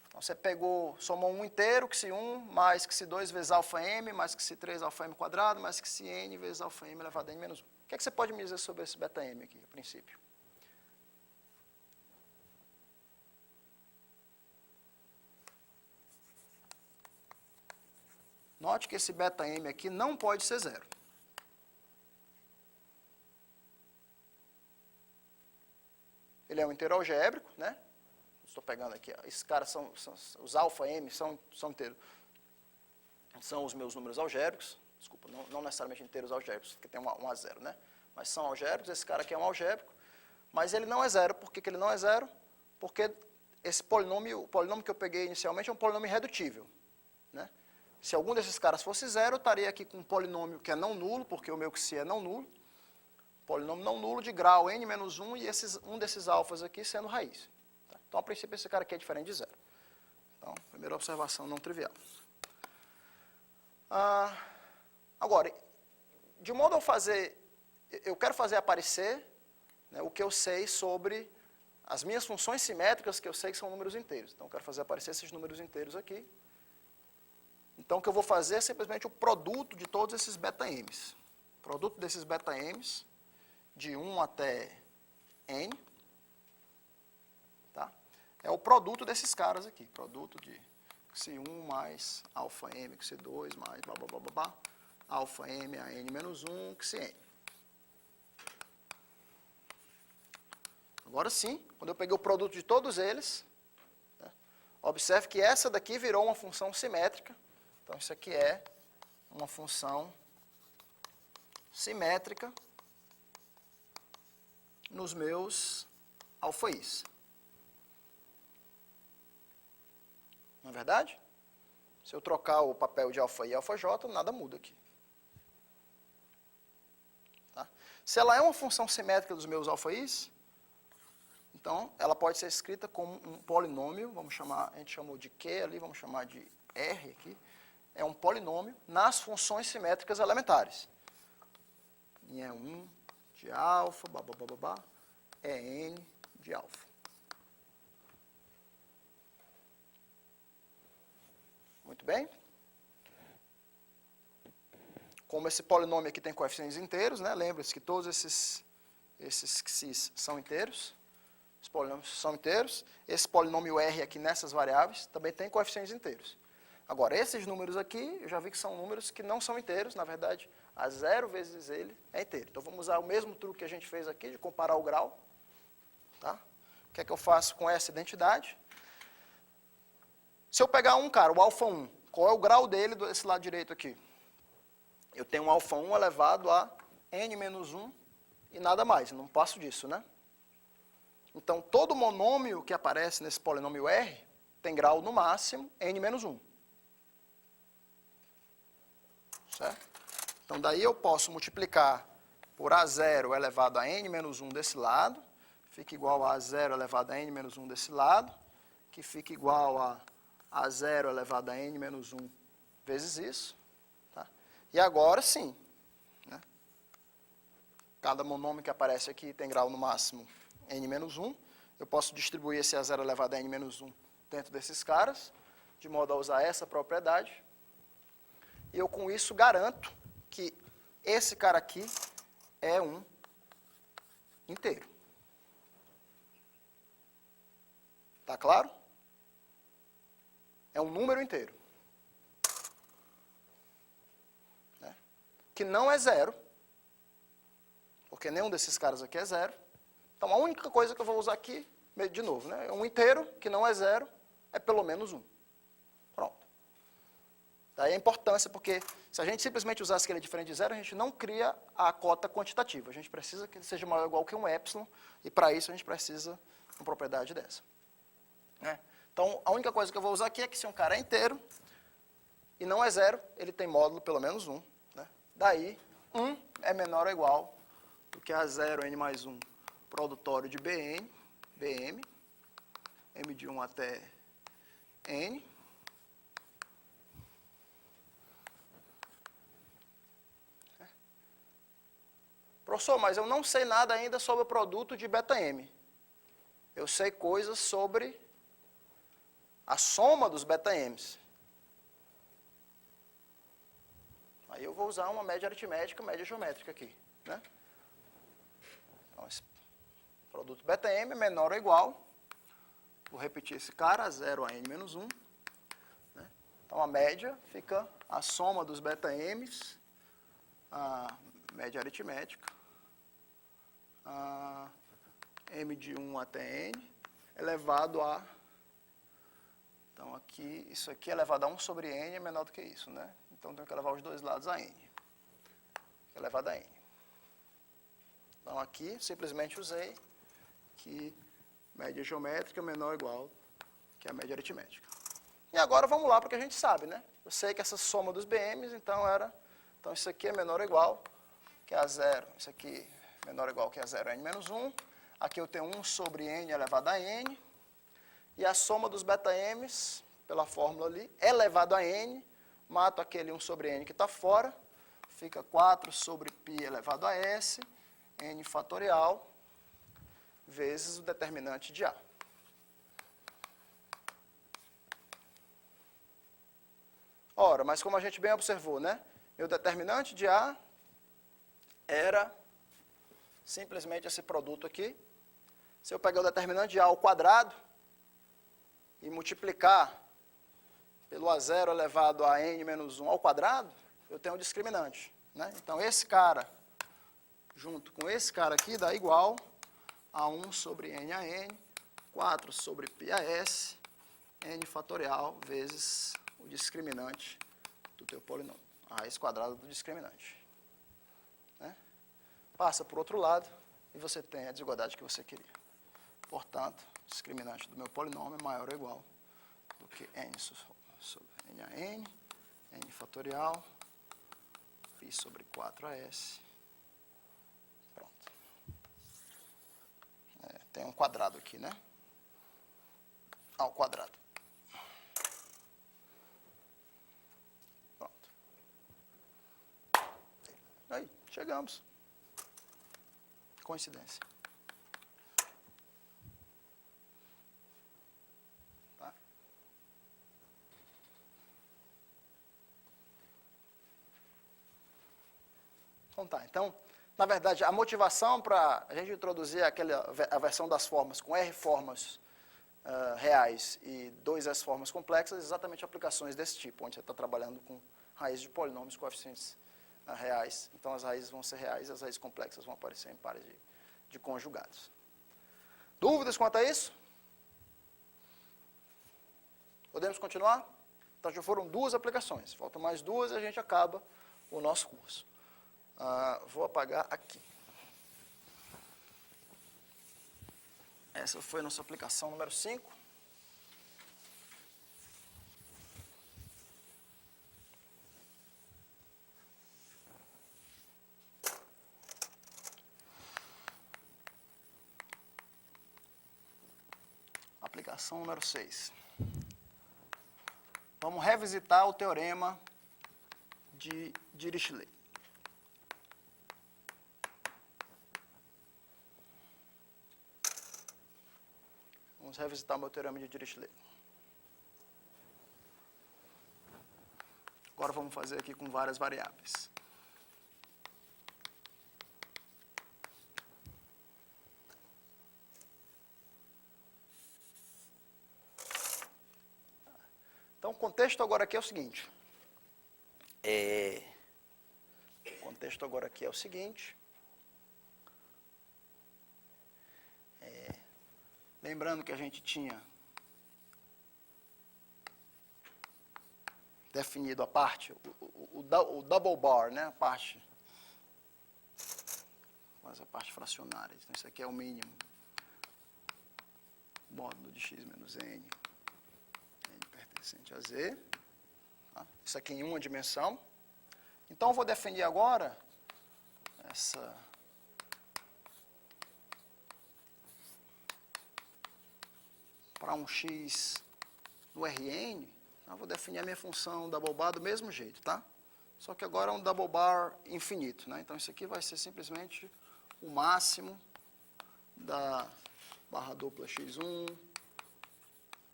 Então, você somou um inteiro, Xi1, mais Xi2 vezes alfa m, mais Xi3 alfa m quadrado, mais Xn vezes alfa m elevado a n menos 1. O que é que você pode me dizer sobre esse beta m aqui, a princípio? Note que esse beta m aqui não pode ser zero. Ele é um inteiro algébrico, né? Estou pegando aqui, esses caras os alfa m são inteiros. São os meus números algébricos, desculpa, não necessariamente inteiros algébricos, porque tem um a zero, né? Mas são algébricos, esse cara aqui é um algébrico, mas ele não é zero. Por que ele não é zero? Porque esse polinômio, o polinômio que eu peguei inicialmente é um polinômio irredutível, né? Se algum desses caras fosse zero, eu estaria aqui com um polinômio que é não nulo, porque o meu Xi é não nulo, polinômio não nulo de grau n menos 1 e um desses alfas aqui sendo raiz. Tá? Então, a princípio, esse cara aqui é diferente de zero. Então, primeira observação não trivial. Agora, de modo eu quero fazer aparecer, né, o que eu sei sobre as minhas funções simétricas, que eu sei que são números inteiros. Então, eu quero fazer aparecer esses números inteiros aqui. Então, o que eu vou fazer é simplesmente o produto de todos esses beta m's. O produto desses beta m's, de 1 até n, tá? É o produto desses caras aqui. Produto de Xi1 mais alfa m, Xi2 mais blá, blá, blá, blá, blá, alfa m a n menos 1, Xn. Agora sim, quando eu peguei o produto de todos eles, né, observe que essa daqui virou uma função simétrica. Então, isso aqui é uma função simétrica nos meus alfaís. Não é verdade? Se eu trocar o papel de alfa i e alfa j, nada muda aqui. Tá? Se ela é uma função simétrica dos meus alfaís, então ela pode ser escrita como um polinômio, vamos chamar, a gente chamou de Q ali, vamos chamar de R aqui, é um polinômio nas funções simétricas elementares. E é 1 de alfa, é n de alfa. Muito bem? Como esse polinômio aqui tem coeficientes inteiros, né? Lembre-se que todos esses x's são inteiros. Os polinômios são inteiros. Esse polinômio R aqui nessas variáveis também tem coeficientes inteiros. Agora, esses números aqui, eu já vi que são números que não são inteiros. Na verdade, a 0 vezes ele é inteiro. Então, vamos usar o mesmo truque que a gente fez aqui, de comparar o grau. Tá? O que é que eu faço com essa identidade? Se eu pegar um cara, o alfa 1, qual é o grau dele desse lado direito aqui? Eu tenho um alfa 1 elevado a n menos 1 e nada mais, não passo disso, né? Então, todo monômio que aparece nesse polinômio R tem grau no máximo n menos 1. Certo? Então, daí eu posso multiplicar por A0 elevado a n menos 1 desse lado, fica igual a A0 elevado a n menos 1 desse lado, que fica igual a A0 elevado a n menos 1 vezes isso. Tá? E agora sim, né? Cada monômio que aparece aqui tem grau no máximo n menos 1. Eu posso distribuir esse A0 elevado a n menos 1 dentro desses caras, de modo a usar essa propriedade. E eu com isso garanto que esse cara aqui é um inteiro. Tá claro? É um número inteiro. Né? Que não é zero, porque nenhum desses caras aqui é zero. Então, a única coisa que eu vou usar aqui, de novo, né, é um inteiro que não é zero, é pelo menos 1. Pronto. Daí a importância, porque se a gente simplesmente usasse que ele é diferente de zero, a gente não cria a cota quantitativa. A gente precisa que ele seja maior ou igual que um epsilon, e para isso a gente precisa de uma propriedade dessa. Né? Então, a única coisa que eu vou usar aqui é que se um cara é inteiro e não é zero, ele tem módulo pelo menos 1. Né? Daí, 1 é menor ou igual do que a 0 n mais 1 produtório de Bm, m de 1 até n. Professor, mas eu não sei nada ainda sobre o produto de beta-m. Eu sei coisas sobre a soma dos beta-m's. Aí eu vou usar uma média aritmética, média geométrica aqui. Né? Então, esse produto beta-m é menor ou igual, vou repetir esse cara, 0 a n menos 1. Né? Então, a média fica a soma dos beta-m's, a média aritmética, a m de 1 até n, elevado a... Então, aqui, isso aqui elevado a 1 sobre n é menor do que isso, né? Então, tenho que elevar os dois lados a n. Elevado a n. Então, aqui, simplesmente usei que média geométrica é menor ou igual que a média aritmética. E agora, vamos lá para o que a gente sabe, né? Eu sei que essa soma dos BMs, então, Então, isso aqui é menor ou igual que a 0. Isso aqui é menor ou igual que a 0 n menos 1. Aqui eu tenho 1 sobre n elevado a n. E a soma dos beta-m's, pela fórmula ali, elevado a n, mato aquele 1 sobre n que está fora, fica 4 sobre π elevado a s, n fatorial, vezes o determinante de A. Ora, mas como a gente bem observou, né? Meu determinante de A era simplesmente esse produto aqui. Se eu pegar o determinante de A ao quadrado, e multiplicar pelo A0 elevado a n menos 1 ao quadrado, eu tenho um discriminante. Né? Então, esse cara, junto com esse cara aqui, dá igual A1 sobre N a N, 4 sobre π a S, N fatorial vezes o discriminante do teu polinômio, a raiz quadrada do discriminante. Né? Passa para o outro lado e você tem a desigualdade que você queria. Portanto, o discriminante do meu polinômio é maior ou igual do que N sobre N a N, N fatorial, π sobre 4as. Pronto. Tem um quadrado aqui, né? Ao quadrado. Pronto. Aí, chegamos. Coincidência. Tá? Então tá, então, na verdade, a motivação para a gente introduzir a versão das formas com R formas reais e 2S formas complexas, exatamente aplicações desse tipo, onde você está trabalhando com raízes de polinômios, coeficientes reais. Então, as raízes vão ser reais e as raízes complexas vão aparecer em pares de conjugados. Dúvidas quanto a isso? Podemos continuar? Então, já foram 2 aplicações. Faltam mais 2 e a gente acaba o nosso curso. Vou apagar aqui. Essa foi a nossa aplicação número 5. Aplicação número 6. Vamos revisitar o teorema de Dirichlet. Vamos revisitar o meu teorema de Dirichlet. Agora vamos fazer aqui com várias variáveis. Então, o contexto agora aqui é o seguinte. Lembrando que a gente tinha definido a parte, o double bar, né? A parte fracionária. Então, isso aqui é o mínimo. Módulo de x menos n, n pertencente a z. Tá? Isso aqui em uma dimensão. Então, eu vou definir agora para um x no Rn, eu vou definir a minha função double bar do mesmo jeito, tá? Só que agora é um double bar infinito, né? Então, isso aqui vai ser simplesmente o máximo da barra dupla x1,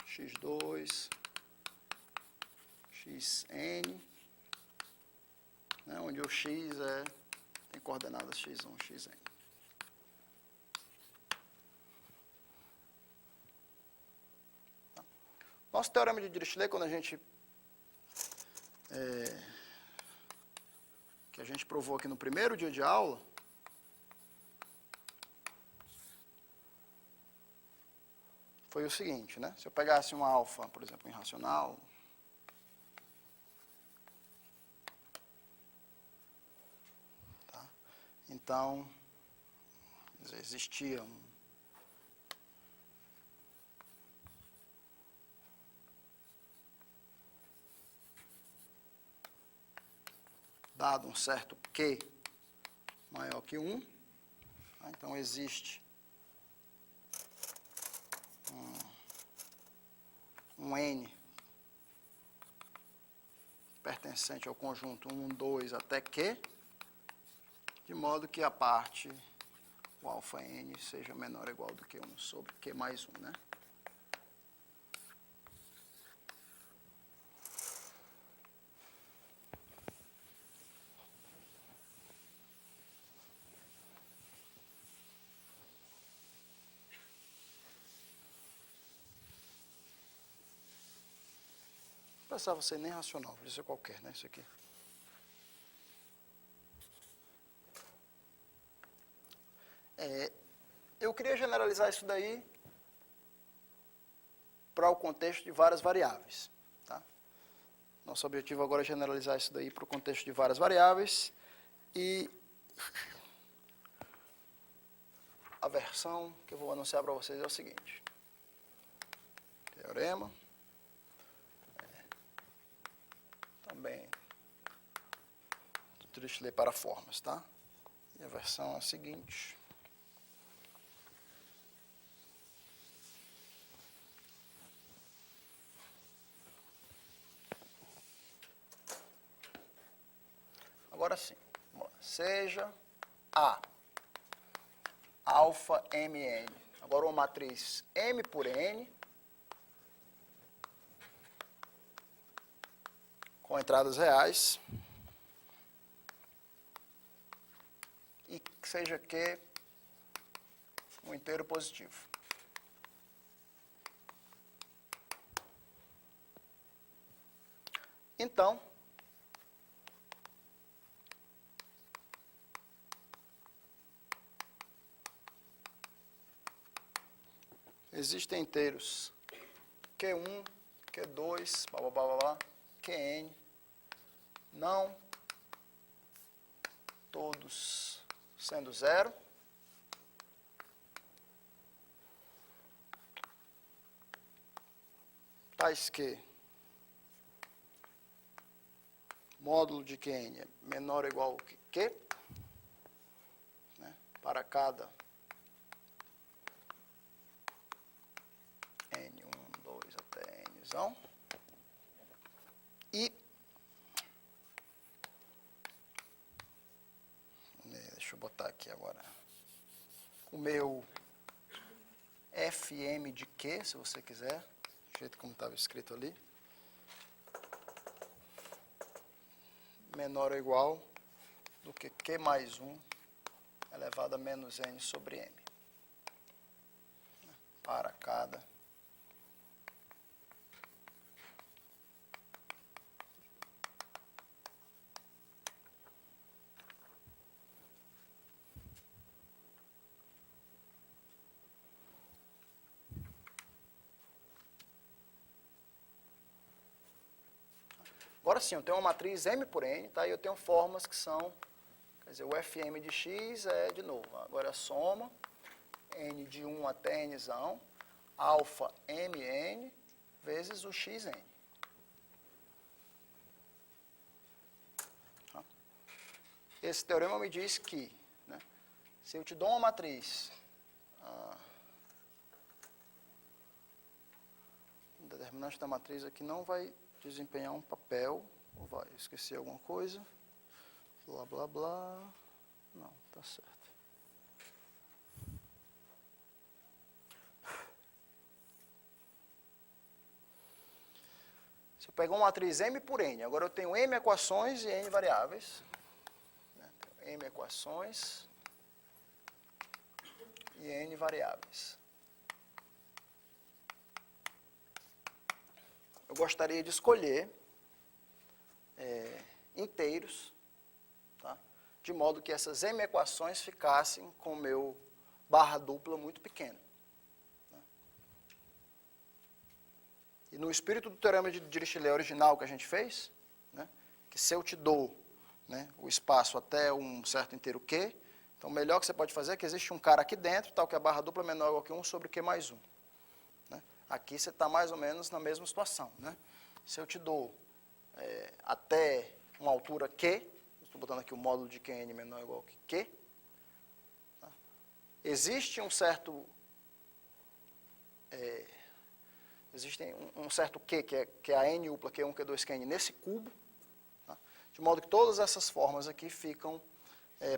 x2, xn, né? Onde o x tem coordenadas x1, xn. Nosso teorema de Dirichlet, quando a gente provou aqui no primeiro dia de aula, foi o seguinte, né? Se eu pegasse um alfa, por exemplo, irracional, tá? Então, existia dado um certo Q maior que 1, tá? Então existe um N pertencente ao conjunto 1, 2 até Q, de modo que a parte, o alfa N, seja menor ou igual do que 1 sobre Q mais 1, né? Pensava ser nem racional, podia ser qualquer, né? Isso aqui. Eu queria generalizar isso daí para o contexto de várias variáveis. Tá? Nosso objetivo agora é generalizar isso daí para o contexto de várias variáveis e a versão que eu vou anunciar para vocês é o seguinte. Teorema. Também do Dirichlet para formas, tá? E a versão é a seguinte. Agora sim, seja A, alfa mn, agora uma matriz M por N, com entradas reais, e que seja Q um inteiro positivo. Então, existem inteiros Q1, Q2, blá, blá, blá, blá, blá, Qn, não todos sendo zero, tais que módulo de Qn é menor ou igual que Q, né, para cada N1, 2 até Nzão. E, deixa eu botar aqui agora, o meu Fm de Q, se você quiser, do jeito como estava escrito ali, menor ou igual do que Q mais 1 elevado a menos N sobre M, para cada Agora sim, eu tenho uma matriz M por N, tá? E eu tenho formas que são, quer dizer, o Fm de x é, de novo, agora a soma, N de 1 até Nzão, alfa Mn vezes o Xn. Tá? Esse teorema me diz que, né, se eu te dou uma matriz, o determinante da matriz aqui não vai desempenhar um papel, ou vai, esqueci alguma coisa, blá, blá, blá, não, tá certo. Se eu pegar uma matriz M por N, agora eu tenho M equações e N variáveis, né? M equações e N variáveis. Eu gostaria de escolher inteiros, tá? De modo que essas M equações ficassem com o meu barra dupla muito pequeno. Né? E no espírito do teorema de Dirichlet original que a gente fez, né, que se eu te dou, né, o espaço até um certo inteiro Q, então o melhor que você pode fazer é que existe um cara aqui dentro, tal que a barra dupla é menor ou igual que 1 sobre Q mais 1. Né? Aqui você está mais ou menos na mesma situação. Né? Se eu te dou até uma altura Q, estou botando aqui o módulo de Qn menor ou igual que Q, tá? Existe um certo um certo Q, que é a N upla, Q1, Q2, Qn, nesse cubo, tá? De modo que todas essas formas aqui ficam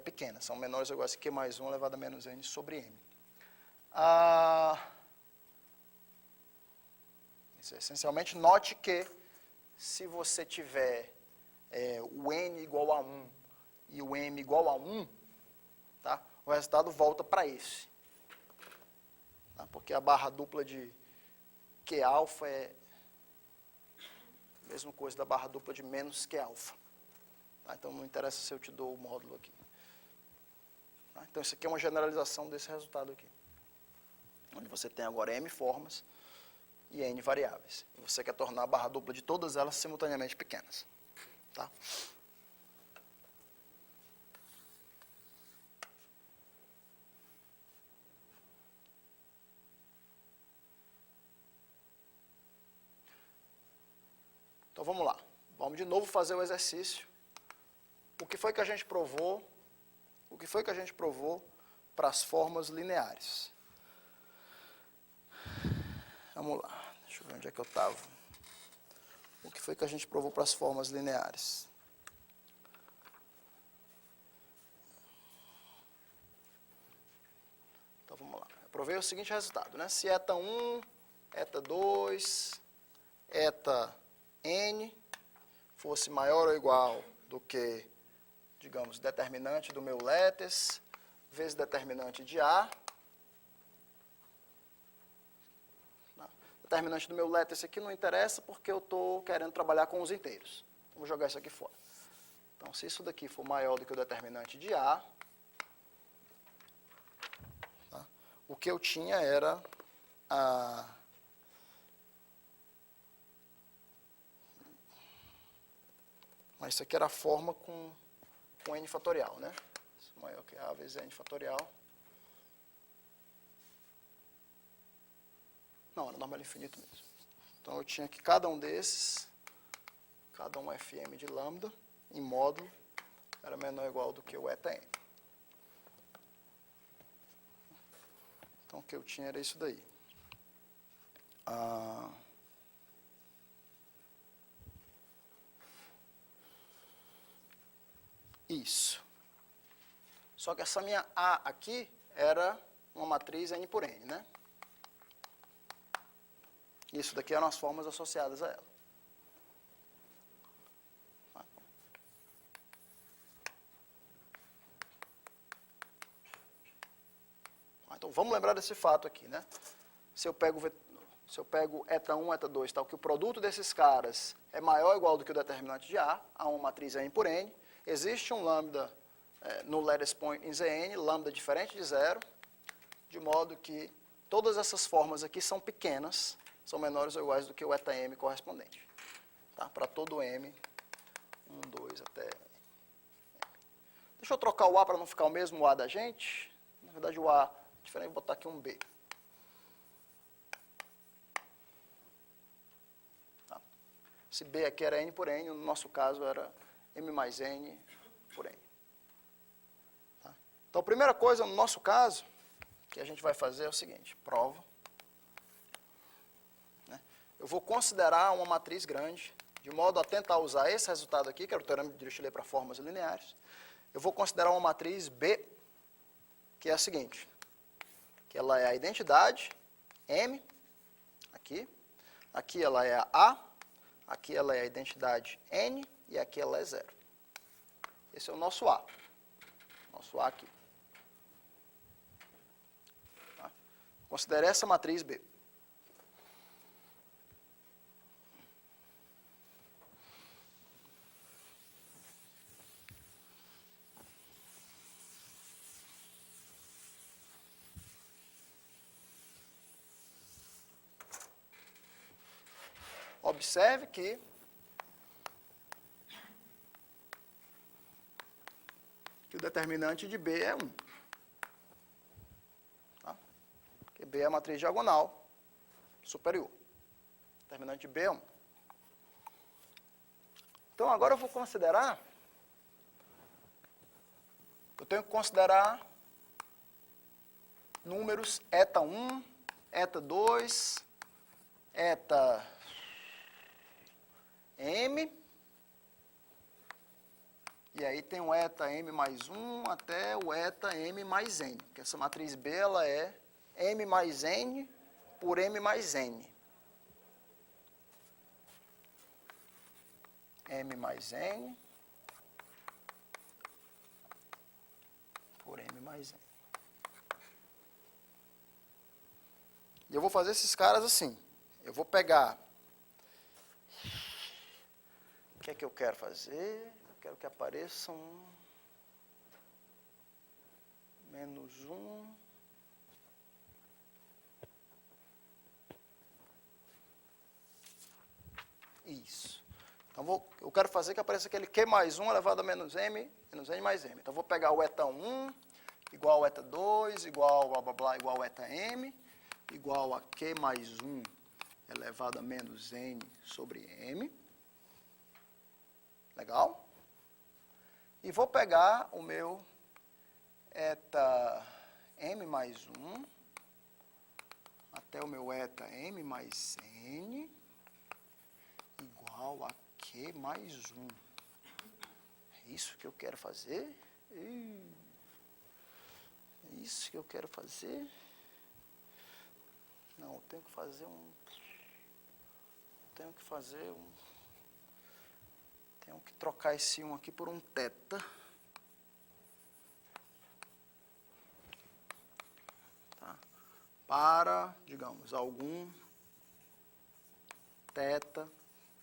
pequenas, são menores ou iguais a Q mais 1 elevado a menos N sobre M. Essencialmente, note que se você tiver o N igual a 1 e o M igual a 1, tá? O resultado volta para esse. Tá? Porque a barra dupla de Q alfa é a mesma coisa da barra dupla de menos Q alfa. Tá? Então não interessa se eu te dou o módulo aqui. Tá? Então isso aqui é uma generalização desse resultado aqui. onde você tem agora m formas e n variáveis. E você quer tornar a barra dupla de todas elas simultaneamente pequenas. Tá? Então vamos lá. Vamos de novo fazer o exercício. O que foi que a gente provou? O que foi que a gente provou para as formas lineares? Vamos lá. Deixa eu ver onde é que eu estava. O que foi que a gente provou para as formas lineares? Então vamos lá. Eu provei o seguinte resultado, né? Se eta 1, eta 2, eta n fosse maior ou igual do que, digamos, determinante do meu lattice vezes determinante de A. Determinante do meu lattice aqui não interessa porque eu estou querendo trabalhar com os inteiros. Vamos jogar isso aqui fora. Então, se isso daqui for maior do que o determinante de A, tá? O que eu tinha era a... Mas isso aqui era a forma com n fatorial, né? Isso é maior que A vezes n fatorial. Não, era normal infinito mesmo. Então, eu tinha que cada um desses, cada um fm de lambda, em módulo, era menor ou igual do que o eta m. Então, o que eu tinha era isso daí. Isso. Só que essa minha A aqui era uma matriz n por n, né? Isso daqui eram as formas associadas a ela. Então, vamos lembrar desse fato aqui, né? Se eu pego eta 1, eta 2, tal, que o produto desses caras é maior ou igual do que o determinante de A uma matriz n por n, existe um lambda no lattice point em Zn, lambda diferente de zero, de modo que todas essas formas aqui são pequenas, são menores ou iguais do que o eta m correspondente. Tá? Para todo m, 1, 2 até m. Deixa eu trocar o A para não ficar o mesmo A da gente. Na verdade, o A é diferente, vou botar aqui um B. Tá? Esse B aqui era n por n, no nosso caso era m mais n por n. Tá? Então, a primeira coisa, no nosso caso, que a gente vai fazer é o seguinte, prova. Eu vou considerar uma matriz grande, de modo a tentar usar esse resultado aqui, que era o teorema de Dirichlet para formas lineares. Eu vou considerar uma matriz B, que é a seguinte, que ela é a identidade M, aqui ela é a A, aqui ela é a identidade N e aqui ela é 0. Esse é o nosso A aqui. Tá? Considere essa matriz B. Observe que o determinante de B é 1. Tá? Porque B é a matriz diagonal superior. O determinante de B é 1. Então, agora eu vou considerar... Eu tenho que considerar números eta 1, eta 2, eta m, e aí tem o eta m mais 1 até o eta m mais n, que essa matriz B ela é m mais n por m mais n. M mais n por m mais n. E eu vou fazer esses caras assim. Eu vou pegar... O que é que eu quero fazer? Eu quero que apareçam menos 1, Então, eu quero fazer que apareça aquele Q mais 1 elevado a menos N mais M. Então, eu vou pegar o eta 1 igual ao eta 2, igual blá, blá, blá, igual ao eta M, igual a Q mais 1 elevado a menos N sobre M. Legal? E vou pegar o meu eta M mais 1 até o meu eta M mais N igual a Q mais 1. É isso que eu quero fazer? É isso que eu quero fazer? Não, eu tenho que fazer um... Tenho que trocar esse 1 aqui por um θ. Tá? Para, digamos, algum θ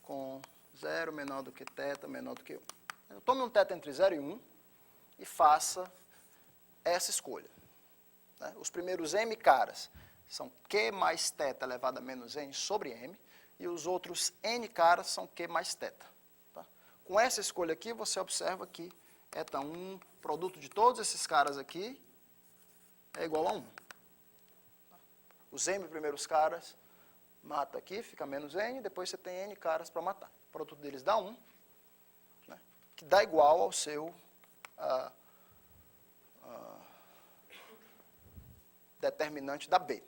com 0 menor do que θ menor do que 1. Eu tome um θ entre 0 e 1 e faça essa escolha. Né? Os primeiros m caras são Q mais θ elevado a menos N sobre M, e os outros n caras são Q mais θ. Tá? Com essa escolha aqui, você observa que eta 1, produto de todos esses caras aqui, é igual a 1. Os m primeiros caras, mata aqui, fica menos n, depois você tem n caras para matar. O produto deles dá 1, né? Que dá igual ao seu determinante da B.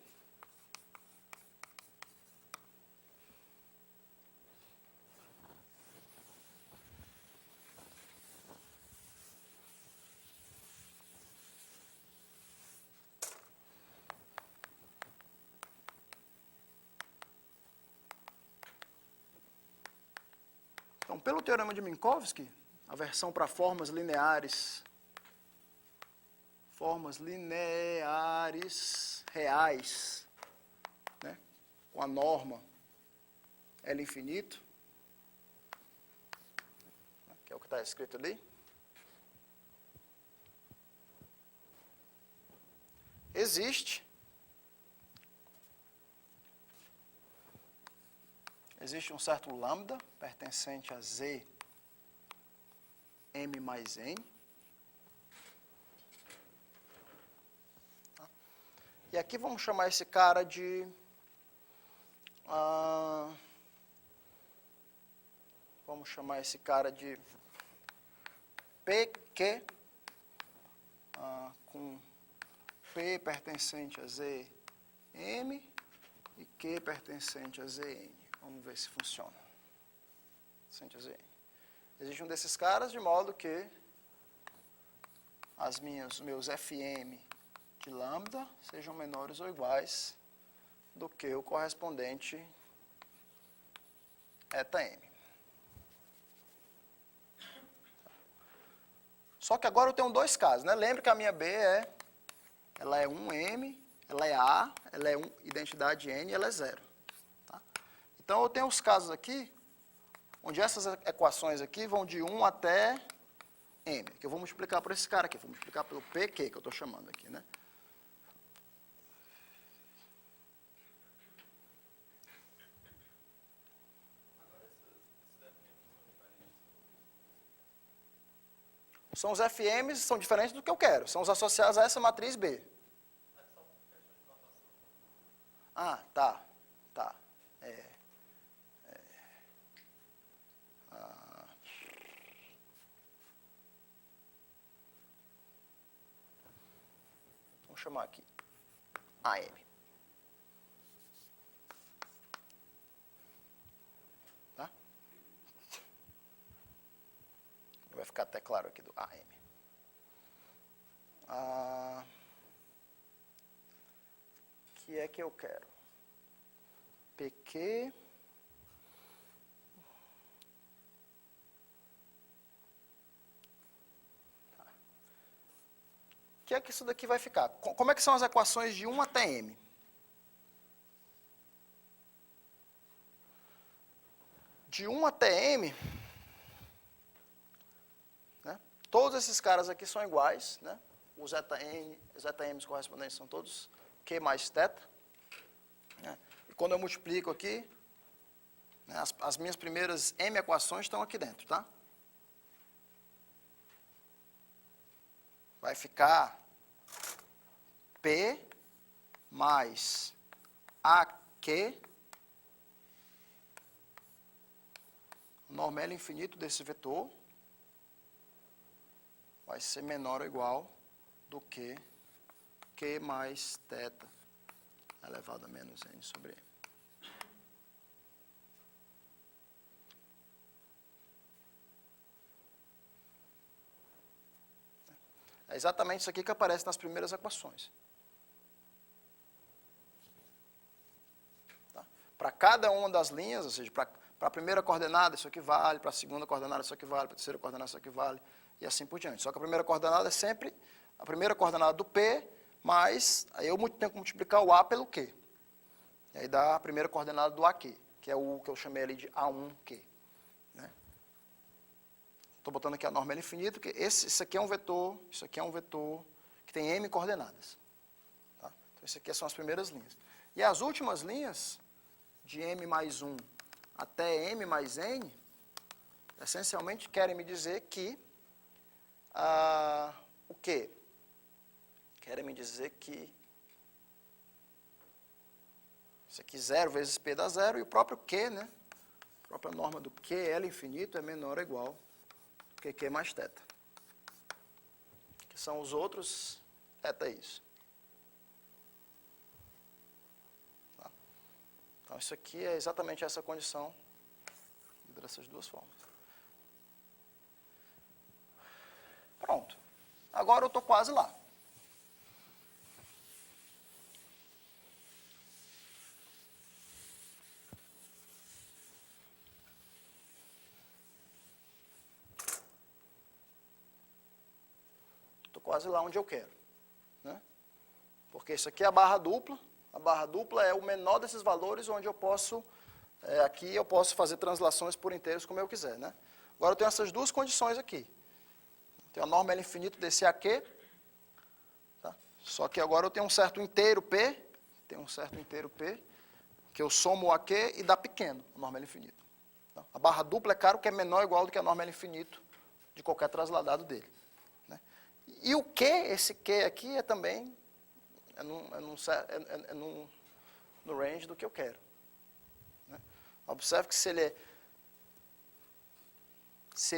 Então, pelo teorema de Minkowski, a versão para formas lineares reais, né, com a norma L infinito, que é o que está escrito ali, existe um certo lambda pertencente a Z M mais N. Tá? E aqui vamos chamar esse cara de PQ, com P pertencente a Z M e Q pertencente a ZN. Vamos ver se funciona. Existe um desses caras, de modo que os meus FM de lambda sejam menores ou iguais do que o correspondente eta M. Só que agora eu tenho dois casos, né? Lembra que a minha B ela é 1M, ela é A, ela é identidade N e ela é 0. Tá? Então, eu tenho os casos aqui, onde essas equações aqui vão de 1 até M, que eu vou multiplicar por esse cara aqui, vou multiplicar pelo PQ, que eu estou chamando aqui, né? São os FMs, são diferentes do que eu quero, são os associados a essa matriz B. Ah, tá. Vamos chamar aqui AM. Tá? Vai ficar até claro aqui do AM. Que é que eu quero? PQ que é que isso daqui vai ficar? Como é que são as equações de 1 até M? De 1 até M, né, todos esses caras aqui são iguais, né? Os zeta M's correspondentes são todos Q mais θ. Né? E quando eu multiplico aqui, né, As minhas primeiras M equações estão aqui dentro, tá? Vai ficar P mais AQ, o normelo infinito desse vetor vai ser menor ou igual do que Q mais θ elevado a menos N sobre M. É exatamente isso aqui que aparece nas primeiras equações. Tá? Para cada uma das linhas, ou seja, para a primeira coordenada isso aqui vale, para a segunda coordenada isso aqui vale, para a terceira coordenada isso aqui vale, e assim por diante. Só que a primeira coordenada é sempre a primeira coordenada do P, mais, aí eu tenho que multiplicar o A pelo Q. E aí dá a primeira coordenada do AQ, que é o que eu chamei ali de A1Q. Estou botando aqui a normela infinita, porque isso aqui é um vetor, isso aqui é um vetor que tem M coordenadas. Tá? Então, isso aqui são as primeiras linhas. E as últimas linhas, de M mais 1 até M mais N, essencialmente querem me dizer que, o quê? Querem me dizer que isso aqui 0 vezes P dá 0, e o próprio Q, né? A própria norma do Q, L infinito, é menor ou igual que Q mais θ. Que são os outros θ isso. Tá? Então, isso aqui é exatamente essa condição dessas duas formas. Pronto. Agora eu estou quase lá. Quase lá onde eu quero. Né? Porque isso aqui é a barra dupla. A barra dupla é o menor desses valores, onde eu posso, aqui eu posso fazer translações por inteiros como eu quiser. Né? Agora eu tenho essas duas condições aqui. Tenho a norma L infinito desse AQ. Tá? Só que agora eu tenho um certo inteiro P, que eu somo o AQ e dá pequeno, a norma L infinito. Tá? A barra dupla é claro que é menor ou igual do que a norma L infinito de qualquer transladado dele. E o Q, esse Q aqui, é também no range do que eu quero. Né? Observe que se ele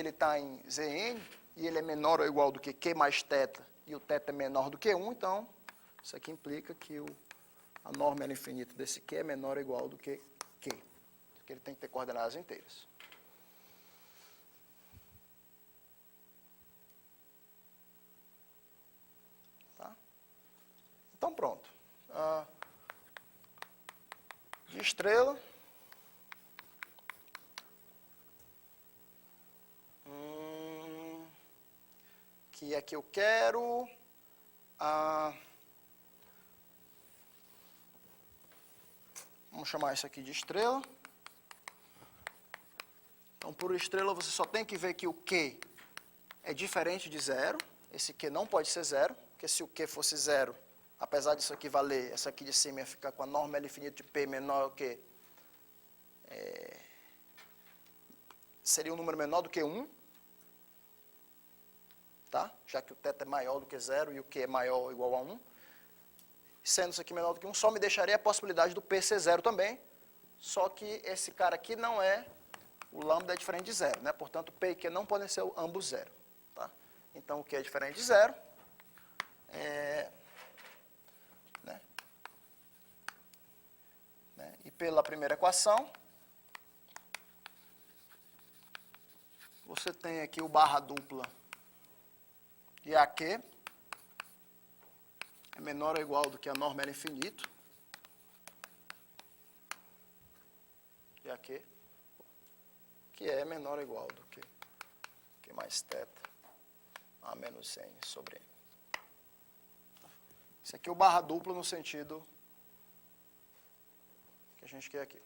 está em Zn, e ele é menor ou igual do que Q mais θ, e o θ é menor do que 1, então, isso aqui implica que a norma L infinito desse Q é menor ou igual do que Q. Porque ele tem que ter coordenadas inteiras. Então, pronto. De estrela. Que é que eu quero. Vamos chamar isso aqui de estrela. Então, por estrela, você só tem que ver que o Q é diferente de zero. Esse Q não pode ser zero, porque se o Q fosse zero, apesar disso aqui valer, essa aqui de cima ia ficar com a norma L infinito de P menor que seria um número menor do que 1, tá? Já que o θ é maior do que 0 e o Q é maior ou igual a 1. Sendo isso aqui menor do que 1, só me deixaria a possibilidade do P ser 0 também, só que esse cara aqui não é, o lambda é diferente de 0, né? Portanto, P e Q não podem ser ambos 0. Tá? Então, o Q é diferente de 0. E pela primeira equação, você tem aqui o barra dupla de AQ é menor ou igual do que a norma L infinito de AQ, que é menor ou igual do que mais θ a menos N sobre M. Isso aqui é o barra dupla no sentido que a gente quer aqui.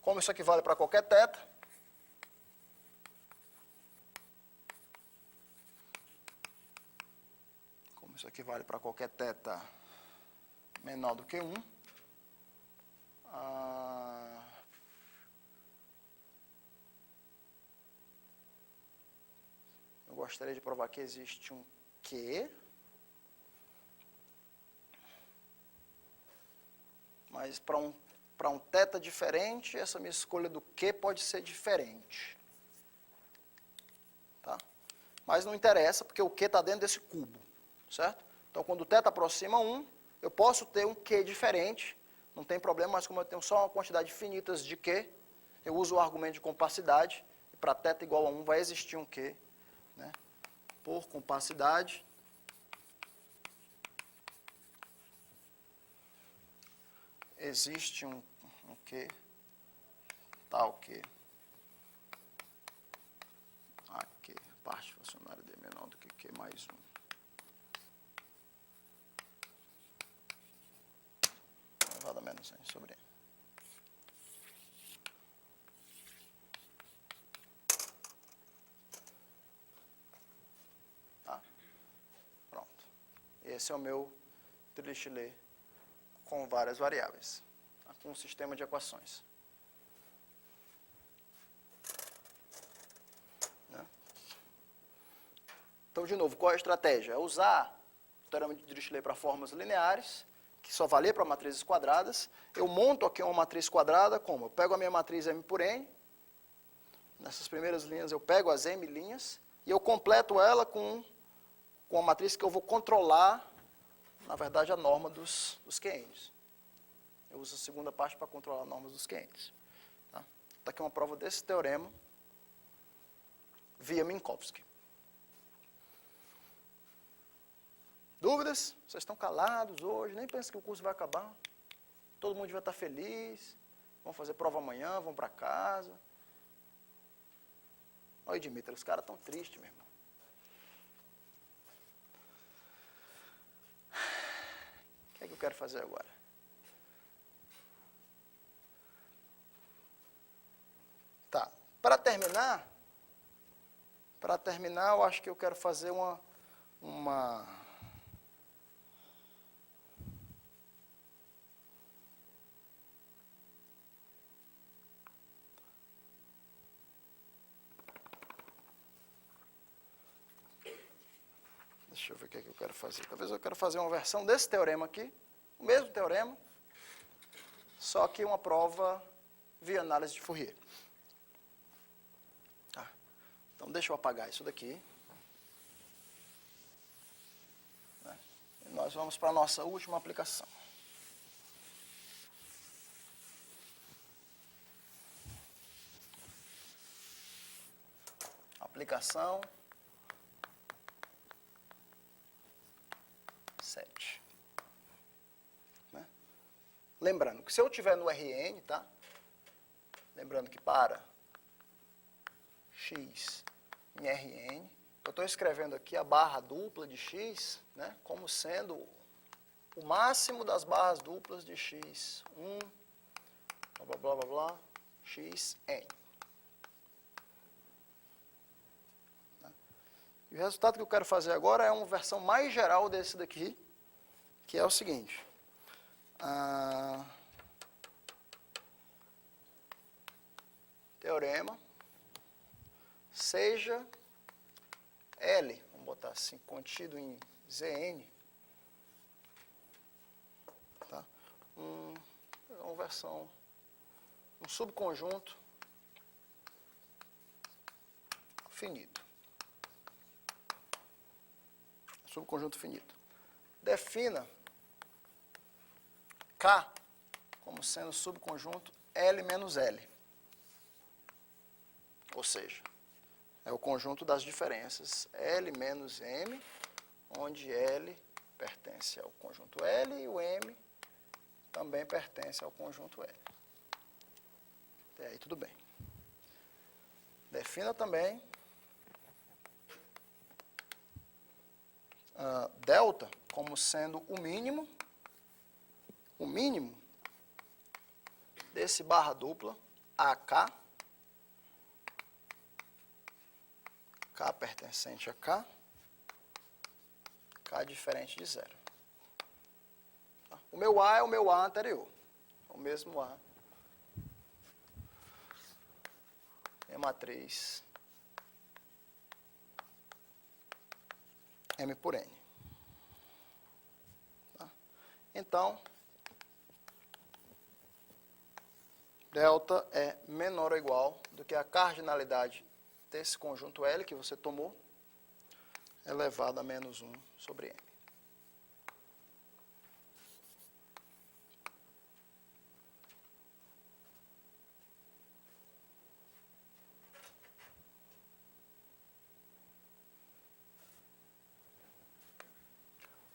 Como isso aqui vale para qualquer θ, isso aqui vale para qualquer θ menor do que 1, gostaria de provar que existe um Q. Mas para um θ diferente, essa minha escolha do Q pode ser diferente. Tá? Mas não interessa, porque o Q está dentro desse cubo, certo? Então, quando o θ aproxima 1, eu posso ter um Q diferente, não tem problema, mas como eu tenho só uma quantidade finita de Q, eu uso o argumento de compacidade, e para θ igual a 1 vai existir um Q, né? Por compacidade, existe um Q, tal Q, aqui, parte fracionária D menor do que Q mais 1. Elevado a menos 100 sobre N. Tá? Pronto. Esse é o meu Dirichlet com várias variáveis, tá? Com um sistema de equações. Né? Então, de novo, qual é a estratégia? É usar o teorema de Dirichlet para formas lineares, que só valer para matrizes quadradas. Eu monto aqui uma matriz quadrada, como? Eu pego a minha matriz M por N, nessas primeiras linhas eu pego as M linhas, e eu completo ela com uma matriz que eu vou controlar, na verdade, a norma dos QNs. Eu uso a segunda parte para controlar a norma dos QNs. Tá? Está aqui uma prova desse teorema, via Minkowski. Dúvidas? Vocês estão calados hoje, nem pensam que o curso vai acabar. Todo mundo vai estar feliz, vão fazer prova amanhã, vão para casa. Olha, Dmitry, os caras estão tristes, meu irmão. O que é que eu quero fazer agora? Tá, para terminar, eu acho que eu quero fazer uma deixa eu ver o que é que eu quero fazer. Talvez eu quero fazer uma versão desse teorema aqui, o mesmo teorema, só que uma prova via análise de Fourier. Tá. Então, deixa eu apagar isso daqui. Né? E nós vamos para a nossa última aplicação. Aplicação 7. Né? Lembrando que se eu estiver no RN, tá? Lembrando que para x em Rn, eu estou escrevendo aqui a barra dupla de x, né, como sendo o máximo das barras duplas de x, 1, blá, blá, blá, blá, blá, x, n. E o resultado que eu quero fazer agora é uma versão mais geral desse daqui, que é o seguinte. Teorema, seja L, vamos botar assim, contido em Zn, tá? Uma versão, um subconjunto finito. Subconjunto finito. Defina K como sendo subconjunto L menos L. Ou seja, é o conjunto das diferenças L menos M, onde L pertence ao conjunto L e o M também pertence ao conjunto L. Até aí tudo bem. Defina também delta como sendo o mínimo desse barra dupla AK, K pertencente a K, K diferente de zero. Tá? O meu A é o meu A anterior, o mesmo A. É matriz M por N. Tá? Então, delta é menor ou igual do que a cardinalidade desse conjunto L que você tomou, elevado a menos 1 sobre M.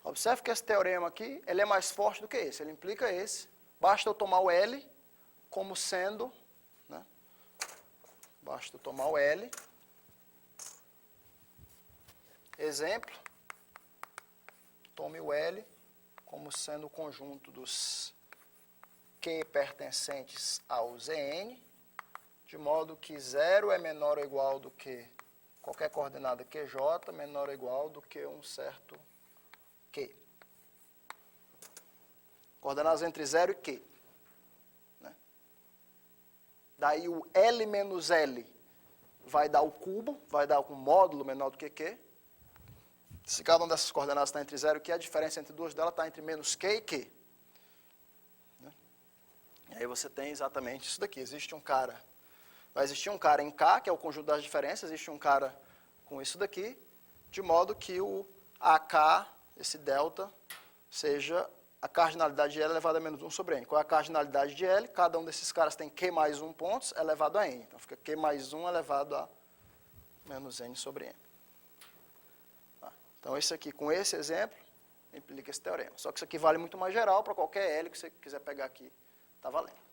Observe que esse teorema aqui, ele é mais forte do que esse, ele implica esse. Basta eu tomar o L como sendo, né? Basta eu tomar o L. Exemplo, tome o L como sendo o conjunto dos Q pertencentes ao Zn, de modo que 0 é menor ou igual do que qualquer coordenada QJ, menor ou igual do que um certo Q. Coordenadas entre 0 e Q. Né? Daí o L menos L vai dar o cubo, vai dar um módulo menor do que Q. Se cada uma dessas coordenadas está entre 0 e Q, a diferença entre duas delas está entre menos Q e Q. Né? E aí você tem exatamente isso daqui. Vai existir um cara em K, que é o conjunto das diferenças, existe um cara com isso daqui, de modo que o AK, esse delta, seja a cardinalidade de L elevado a menos 1 sobre N. Qual é a cardinalidade de L? Cada um desses caras tem Q mais 1 pontos elevado a N. Então fica Q mais 1 elevado a menos N sobre N. Tá. Então isso aqui, com esse exemplo, implica esse teorema. Só que isso aqui vale muito mais geral para qualquer L que você quiser pegar aqui, está valendo.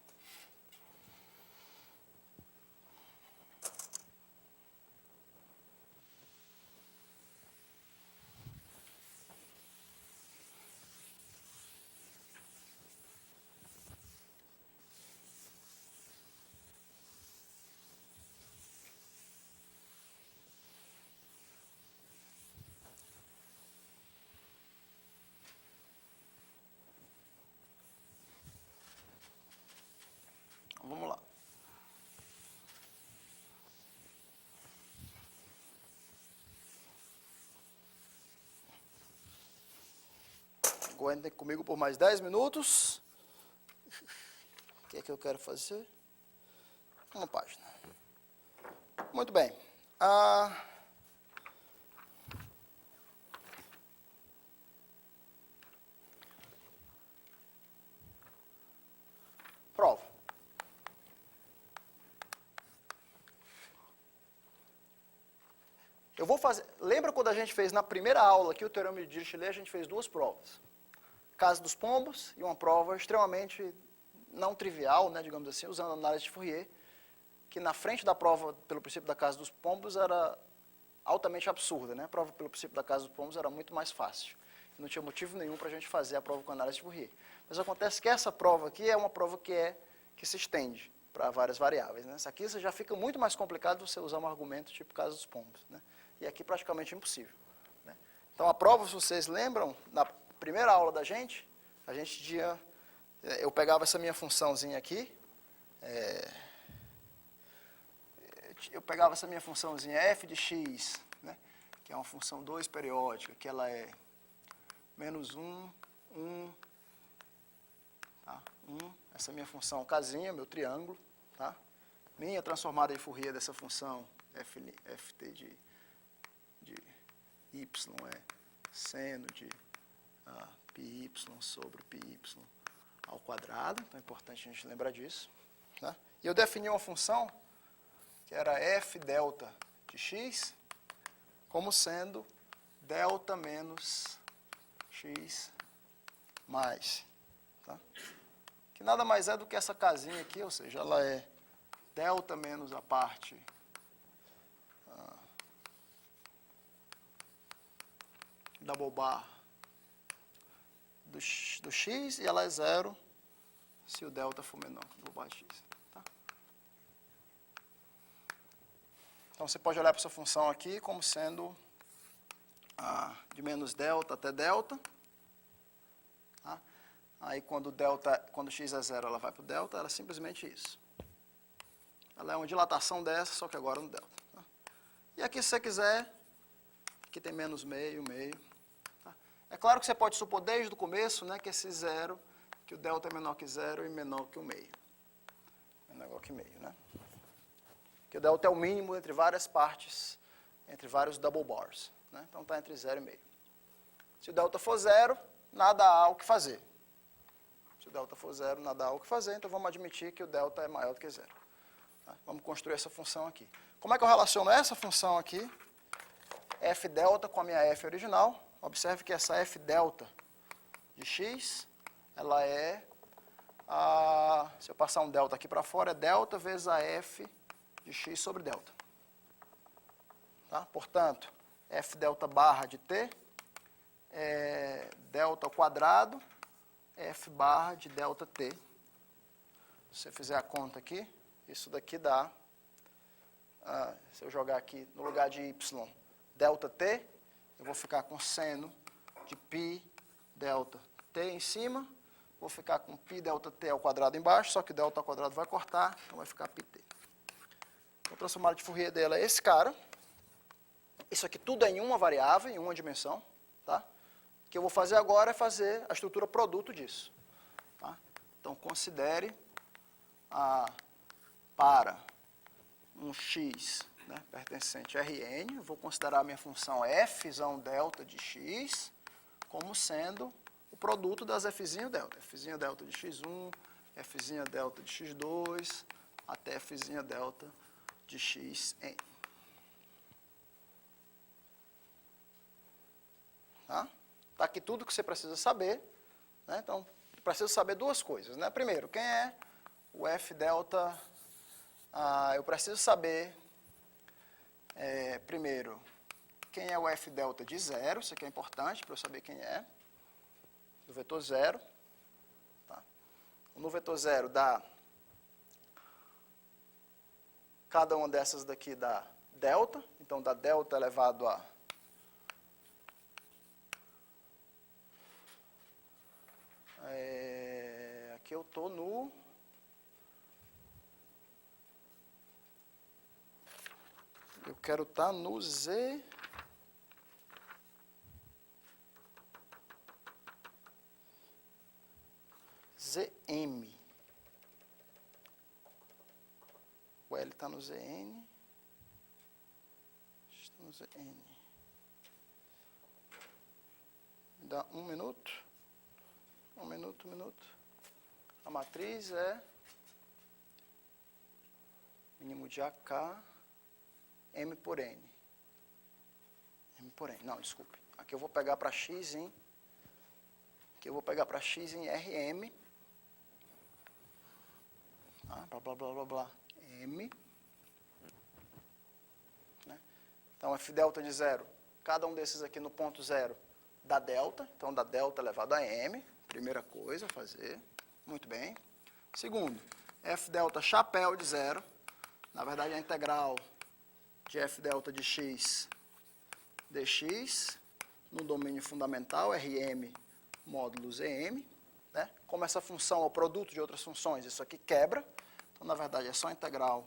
Vamos lá. Aguentem comigo por mais 10 minutos. O que é que eu quero fazer? Uma página. Muito bem. Prova. Eu vou fazer... Lembra quando a gente fez na primeira aula aqui o teorema de Dirichlet, a gente fez duas provas. Casa dos pombos e uma prova extremamente não trivial, né, digamos assim, usando a análise de Fourier, que na frente da prova pelo princípio da casa dos pombos era altamente absurda, né? A prova pelo princípio da casa dos pombos era muito mais fácil. Não tinha motivo nenhum para a gente fazer a prova com análise de Fourier. Mas acontece que essa prova aqui é uma prova que se estende para várias variáveis, né? Essa aqui já fica muito mais complicado você usar um argumento tipo casa dos pombos, né? E aqui praticamente impossível, né? Então a prova, se vocês lembram, na primeira aula da gente, eu pegava essa minha funçãozinha aqui, eu pegava essa minha funçãozinha f de x, né, que é uma função 2 periódica, que ela é menos 1, 1, tá? 1, essa minha função casinha, meu triângulo, tá? Minha transformada em Fourier dessa função ft de y é seno de πy sobre πy ao quadrado, então é importante a gente lembrar disso. Tá? E eu defini uma função que era f delta de x como sendo delta menos x mais. Tá? Que nada mais é do que essa casinha aqui, ou seja, ela é delta menos a parte double bar do x e ela é zero se o delta for menor que double bar de x. Tá? Então você pode olhar para essa função aqui como sendo de menos delta até delta. Tá? Aí quando x é zero, ela vai para o delta, ela é simplesmente isso. Ela é uma dilatação dessa, só que agora no delta. Tá? E aqui, se você quiser, Aqui tem menos meio, meio. Tá? É claro que você pode supor desde o começo, né, que esse zero, que o delta é menor que zero e menor que o meio. Menor que meio, né? Que o delta é o mínimo entre várias partes, entre vários double bars. Né? Então está entre 0 e meio. Se o delta for zero, nada há o que fazer. Se o delta for zero, nada há o que fazer, então vamos admitir que o delta é maior do que zero. Tá? Vamos construir essa função aqui. Como é que eu relaciono essa função aqui, f delta, com a minha f original? Observe que essa f delta de x, ela é, se eu passar um delta aqui para fora, é delta vezes a f de x sobre delta. Tá? Portanto, f delta barra de t é delta ao quadrado, f barra de delta t. Se você fizer a conta aqui, isso daqui dá, se eu jogar aqui no lugar de y, delta t, eu vou ficar com seno de π delta t em cima, vou ficar com π delta t ao quadrado embaixo, só que delta ao quadrado vai cortar, então vai ficar πt. O transformado de Fourier dela é esse cara. Isso aqui tudo é em uma variável, em uma dimensão. Tá? O que eu vou fazer agora é fazer a estrutura produto disso. Tá? Então, considere para um x, né, pertencente a Rn, eu vou considerar a minha função f delta de x como sendo o produto das fzinho delta. Fzinho delta de x1, fzinho delta de x2, até fzinho delta de xn. Tá? Tá aqui tudo que você precisa saber. Né? Então, preciso saber duas coisas. Né? Primeiro, quem é o f delta? Eu preciso saber, primeiro, quem é o f delta de zero. Isso aqui é importante para eu saber quem é. Do vetor zero. Tá? No vetor zero dá, cada uma dessas daqui dá delta. Então, dá delta elevado a aqui eu estou no eu quero estar no Z ZM. O L está no ZN. Está no ZN. Me dá um minuto. Um minuto. A matriz é mínimo de AK, M por N. M por N. Não, desculpe. Aqui eu vou pegar para X em... Aqui eu vou pegar para X em RM. Blá. M. Né? Então, F delta de zero. Cada um desses aqui no ponto zero dá delta. Então, dá delta elevado a M. Primeira coisa a fazer. Muito bem. Segundo, f delta chapéu de zero. Na verdade, a integral de f delta de x dx no domínio fundamental, Rm módulo Zm. Né? Como essa função é o produto de outras funções, isso aqui quebra. Então, na verdade, é só integral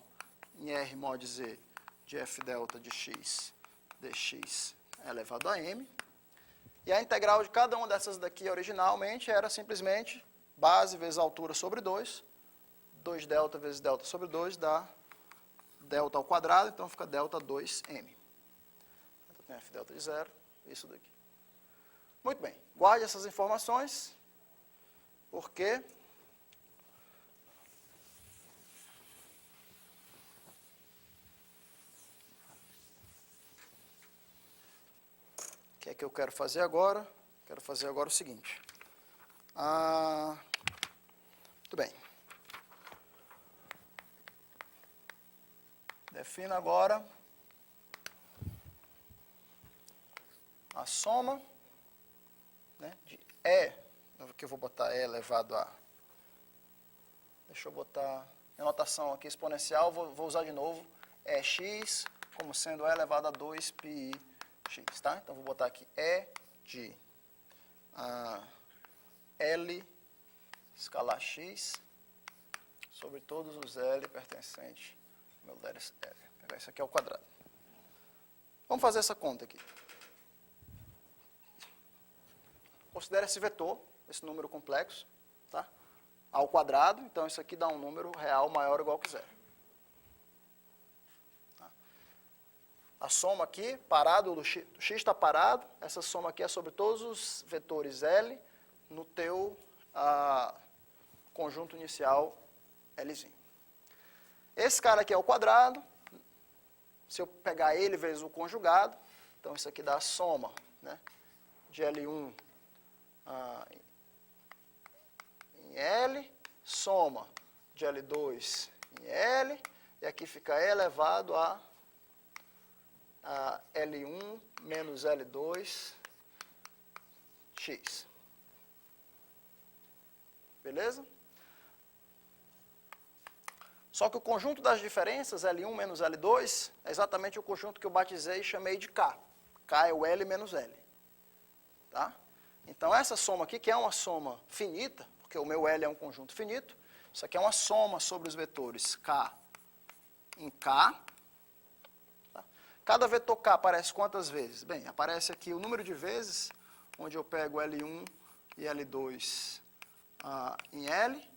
em R mod Z de f delta de x dx elevado a m. E a integral de cada uma dessas daqui, originalmente, era simplesmente base vezes altura sobre 2. 2 delta vezes delta sobre 2 dá delta ao quadrado, então fica delta 2m. Então, tem f delta de zero, isso daqui. Muito bem, guarde essas informações, porque o que é que eu quero fazer agora? Quero fazer agora o seguinte. Muito bem. Defino agora a soma, né, de E, que eu vou botar E elevado a... Deixa eu botar a notação aqui exponencial, vou usar de novo, é x como sendo E elevado a 2πx, tá? Então, vou botar aqui E de L escalar x sobre todos os L pertencentes ao meu L. Pegar isso aqui ao quadrado. Vamos fazer essa conta aqui. considera esse vetor, esse número complexo, tá? Ao quadrado, então isso aqui dá um número real maior ou igual que zero. Tá? A soma aqui, parado, o x está parado, essa soma aqui é sobre todos os vetores L no teu conjunto inicial Lzinho. Esse cara aqui é o quadrado, se eu pegar ele vezes o conjugado, então isso aqui dá a soma, né, de L1 em L, soma de L2 em L, e aqui fica E elevado a L1 menos L2 x. Beleza? Só que o conjunto das diferenças, L1 menos L2, é exatamente o conjunto que eu batizei e chamei de K. K é o L menos L. Tá? Então, essa soma aqui, que é uma soma finita, porque o meu L é um conjunto finito, isso aqui é uma soma sobre os vetores K em K. Tá? Cada vetor K aparece quantas vezes? Bem, aparece aqui o número de vezes, onde eu pego L1 e L2 em L,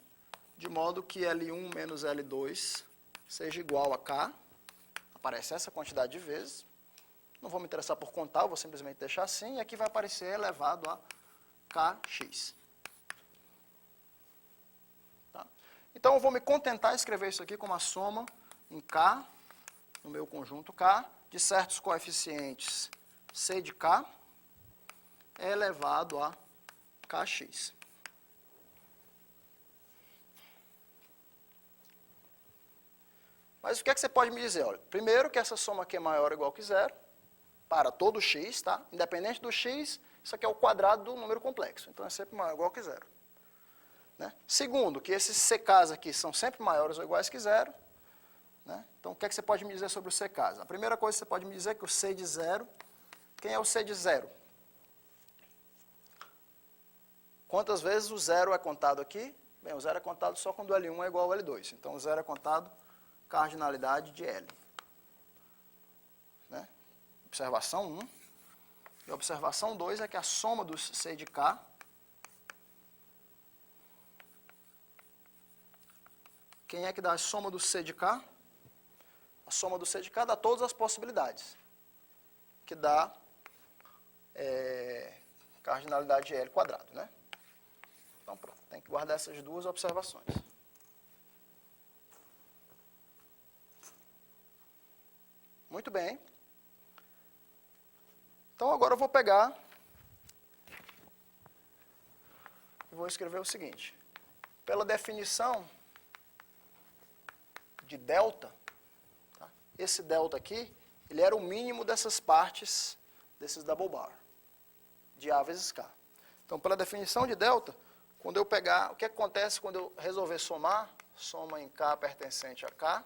de modo que L1 menos L2 seja igual a K. Aparece essa quantidade de vezes. Não vou me interessar por contar, eu vou simplesmente deixar assim, e aqui vai aparecer elevado a Kx. Tá? Então, eu vou me contentar em escrever isso aqui como a soma em K, no meu conjunto K, de certos coeficientes C de K, elevado a Kx. Mas o que é que você pode me dizer? Olha, primeiro que essa soma aqui é maior ou igual que zero, para todo x, tá? Independente do x, isso aqui é o quadrado do número complexo. Então, é sempre maior ou igual que zero. Né? Segundo, que esses CKs aqui são sempre maiores ou iguais que zero. Né? Então, o que é que você pode me dizer sobre os CKs? A primeira coisa que você pode me dizer é que o C de zero, quem é o C de zero? Quantas vezes o zero é contado aqui? Bem, o zero é contado só quando o L1 é igual ao L2. Então, o zero é contado cardinalidade de L. Né? Observação 1. E a observação 2 é que a soma dos C de K quem é que dá a soma do C de K? A soma do C de K dá todas as possibilidades, que dá cardinalidade de L quadrado, né? Então, pronto, tem que guardar essas duas observações. Muito bem. Então, agora eu vou pegar e vou escrever o seguinte. Pela definição de delta, tá? Esse delta aqui, ele era o mínimo dessas partes, desses double bar, de A vezes K. Então, pela definição de delta, quando eu pegar, o que acontece quando eu resolver somar? Soma em K pertencente a K,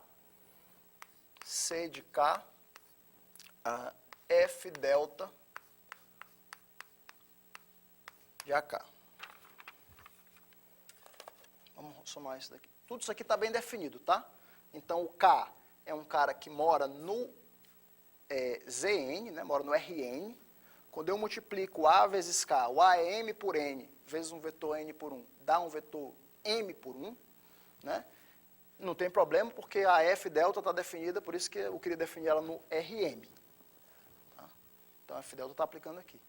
C de K, F delta de AK. Vamos somar isso daqui. Tudo isso aqui está bem definido, tá? Então, o K é um cara que mora no Zn, né, mora no Rn. Quando eu multiplico A vezes K, o A é M por N, vezes um vetor N por 1, dá um vetor M por 1. Né? Não tem problema, porque a F delta está definida, por isso que eu queria definir ela no Rm. Tá? Então, a F delta está aplicando aqui.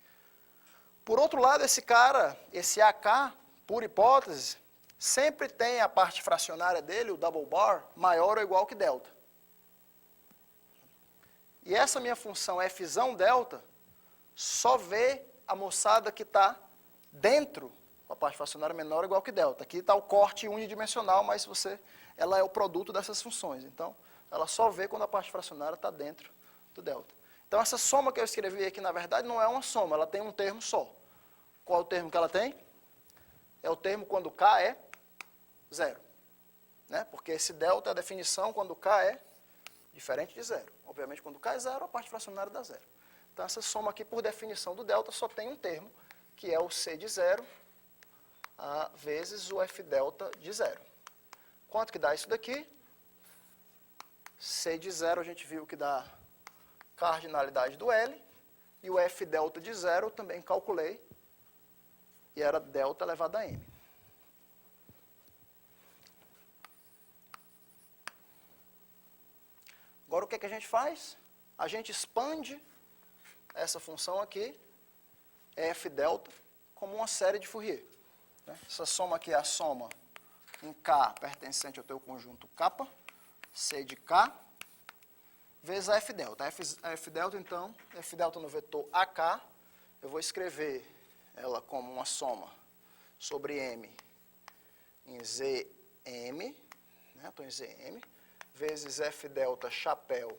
Por outro lado, esse cara, esse AK, por hipótese, sempre tem a parte fracionária dele, o double bar, maior ou igual que delta. E essa minha função Fzão delta só vê a moçada que está dentro, a parte fracionária menor ou igual que delta. Aqui está o corte unidimensional, mas ela é o produto dessas funções. Então, ela só vê quando a parte fracionária está dentro do delta. Então, essa soma que eu escrevi aqui, na verdade, não é uma soma, ela tem um termo só. Qual é o termo que ela tem? É o termo quando K é zero. Né? Porque esse delta é a definição quando K é diferente de zero. Obviamente, quando K é zero, a parte fracionária dá zero. Então, essa soma aqui, por definição do delta, só tem um termo, que é o C de zero vezes o F delta de zero. Quanto que dá isso daqui? C de zero, a gente viu que dá cardinalidade do L, e o F delta de zero eu também calculei, e era delta elevado a m. Agora, o que a gente faz? A gente expande essa função aqui, f delta, como uma série de Fourier. Essa soma aqui é a soma em K pertencente ao teu conjunto kappa, C de K, vezes a f delta. A f delta, então, f delta no vetor AK, eu vou escrever ela como uma soma sobre m em Zm, né? Estou em Zm, vezes f delta chapéu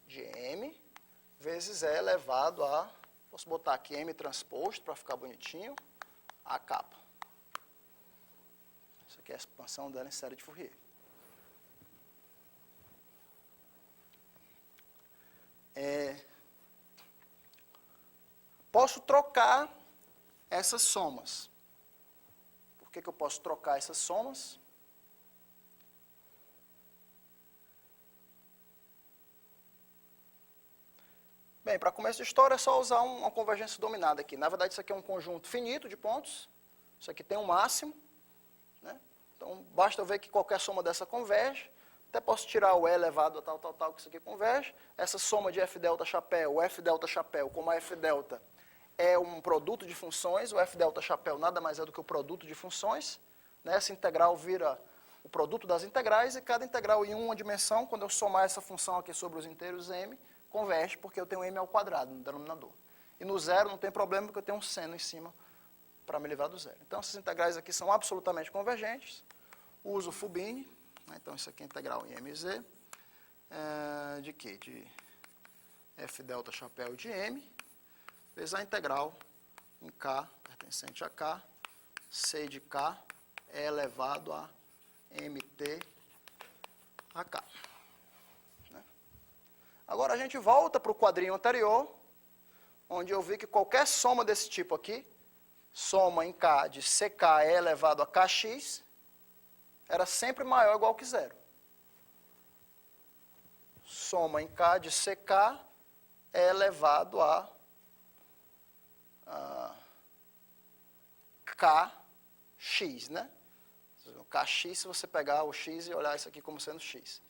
de m, vezes E elevado a, posso botar aqui m transposto para ficar bonitinho, a kappa. Isso aqui é a expansão dela em série de Fourier. Posso trocar essas somas. Por que eu posso trocar essas somas? Bem, para começo de história é só usar uma convergência dominada aqui. Na verdade, isso aqui é um conjunto finito de pontos. Isso aqui tem um máximo, né? Então, basta eu ver que qualquer soma dessa converge. Até posso tirar o E elevado a tal, que isso aqui converge. Essa soma de f delta chapéu, o f delta chapéu, como a f delta é um produto de funções, o f delta chapéu nada mais é do que o produto de funções, né? Essa integral vira o produto das integrais, e cada integral em uma dimensão, quando eu somar essa função aqui sobre os inteiros m, converge, porque eu tenho m ao quadrado no denominador. E no zero não tem problema, porque eu tenho um seno em cima para me livrar do zero. Então, essas integrais aqui são absolutamente convergentes. Uso o Fubini, né? Então, isso aqui é integral em mz, de quê? De f delta chapéu de m, vezes a integral em k, pertencente a k, c de k, é elevado a mt a k. Né? Agora, a gente volta para o quadrinho anterior, onde eu vi que qualquer soma desse tipo aqui, soma em k de ck é elevado a kx, era sempre maior ou igual que zero. Soma em k de ck é elevado a kx, né? Kx, se você pegar o x e olhar isso aqui como sendo x.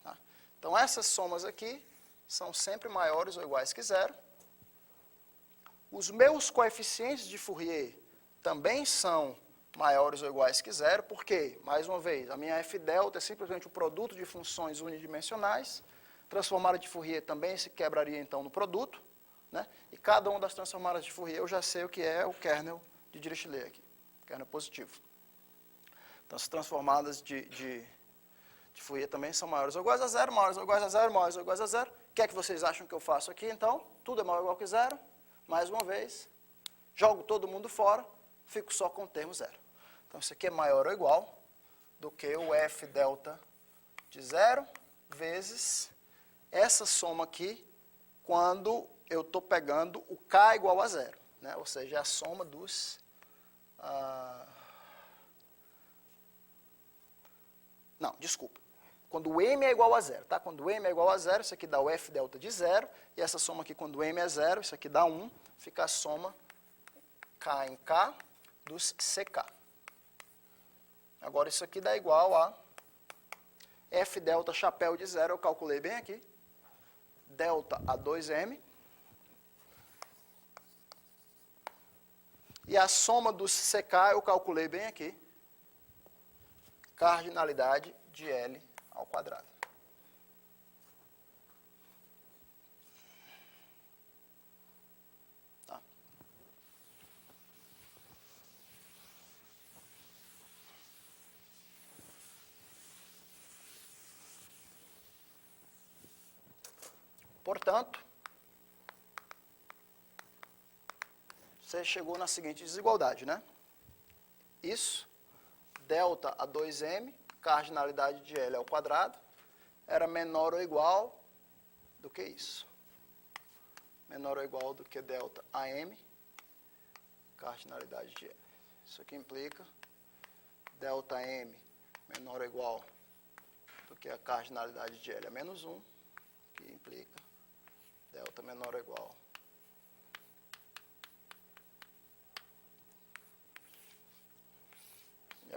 Tá? Então, essas somas aqui são sempre maiores ou iguais que zero. Os meus coeficientes de Fourier também são maiores ou iguais que zero, porque, mais uma vez, a minha f delta é simplesmente o produto de funções unidimensionais. Transformada de Fourier também se quebraria, então, no produto. Né? E cada uma das transformadas de Fourier eu já sei o que é o kernel de Dirichlet aqui, kernel positivo. Então, as transformadas de Fourier também são maiores ou iguais a zero, maiores ou iguais a zero, maiores ou iguais a zero. O que é que vocês acham que eu faço aqui, então? Tudo é maior ou igual que zero. Mais uma vez, jogo todo mundo fora, fico só com o termo zero. Então, isso aqui é maior ou igual do que o f delta de zero vezes essa soma aqui, quando eu estou pegando o k igual a zero, né? Ou seja, é a soma dos... Não, desculpa. Quando o m é igual a zero, tá? Quando o m é igual a zero, isso aqui dá o f delta de zero, e essa soma aqui, quando o m é zero, isso aqui dá 1, fica a soma k em k dos ck. Agora, isso aqui dá igual a f delta chapéu de zero, eu calculei bem aqui, delta a 2m, e a soma dos ck eu calculei bem aqui, cardinalidade de L ao quadrado. Tá? Portanto, você chegou na seguinte desigualdade, né? Isso, delta a 2m, cardinalidade de L ao quadrado, era menor ou igual do que isso. Menor ou igual do que delta a m, cardinalidade de L. Isso aqui implica delta m menor ou igual do que a cardinalidade de L a menos 1, que implica delta menor ou igual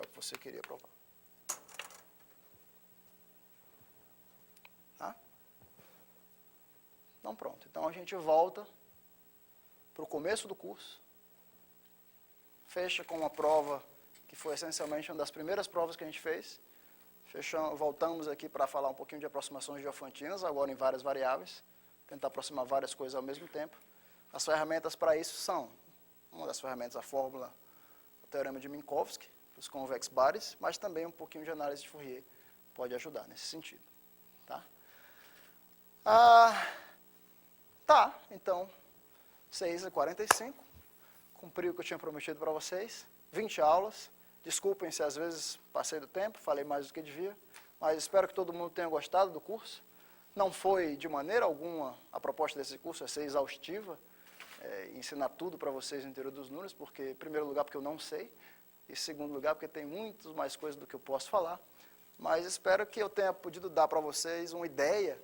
é o que você queria provar. Tá? Então, pronto. Então, a gente volta para o começo do curso, fecha com uma prova que foi essencialmente uma das primeiras provas que a gente fez. Voltamos aqui para falar um pouquinho de aproximações diofantinas, agora em várias variáveis, tentar aproximar várias coisas ao mesmo tempo. As ferramentas para isso são, uma das ferramentas, a fórmula, o teorema de Minkowski, os convex bodies, mas também um pouquinho de análise de Fourier pode ajudar nesse sentido. Tá? Então, 6h45, cumpri o que eu tinha prometido para vocês, 20 aulas. Desculpem se às vezes passei do tempo, falei mais do que devia, mas espero que todo mundo tenha gostado do curso. Não foi, de maneira alguma, a proposta desse curso é ser exaustiva, ensinar tudo para vocês no interior dos números, porque, em primeiro lugar, porque eu não sei, e, em segundo lugar, porque tem muitas mais coisas do que eu posso falar, mas espero que eu tenha podido dar para vocês uma ideia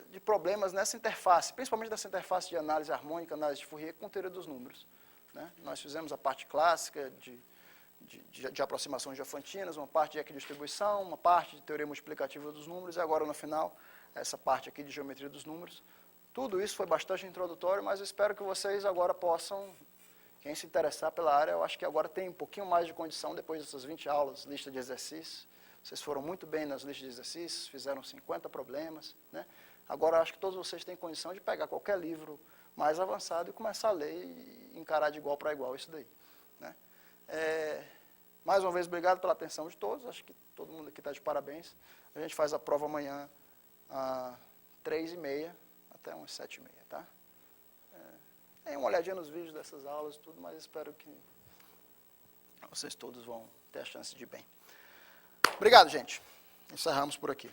de problemas nessa interface, principalmente nessa interface de análise harmônica, análise de Fourier, com teoria dos números. Né? Nós fizemos a parte clássica de aproximações diofantinas, uma parte de equidistribuição, uma parte de teoria multiplicativa dos números, e agora, no final, essa parte aqui de geometria dos números. Tudo isso foi bastante introdutório, mas eu espero que vocês agora possam, quem se interessar pela área, eu acho que agora tem um pouquinho mais de condição, depois dessas 20 aulas, lista de exercícios. Vocês foram muito bem nas listas de exercícios, fizeram 50 problemas. Né? Agora, eu acho que todos vocês têm condição de pegar qualquer livro mais avançado e começar a ler e encarar de igual para igual isso daí. Né? Mais uma vez, obrigado pela atenção de todos, acho que todo mundo aqui está de parabéns. A gente faz a prova amanhã às 3h30 até umas 7h30, tá? Dêem uma olhadinha nos vídeos dessas aulas e tudo, mas espero que vocês todos vão ter a chance de ir bem. Obrigado, gente. Encerramos por aqui.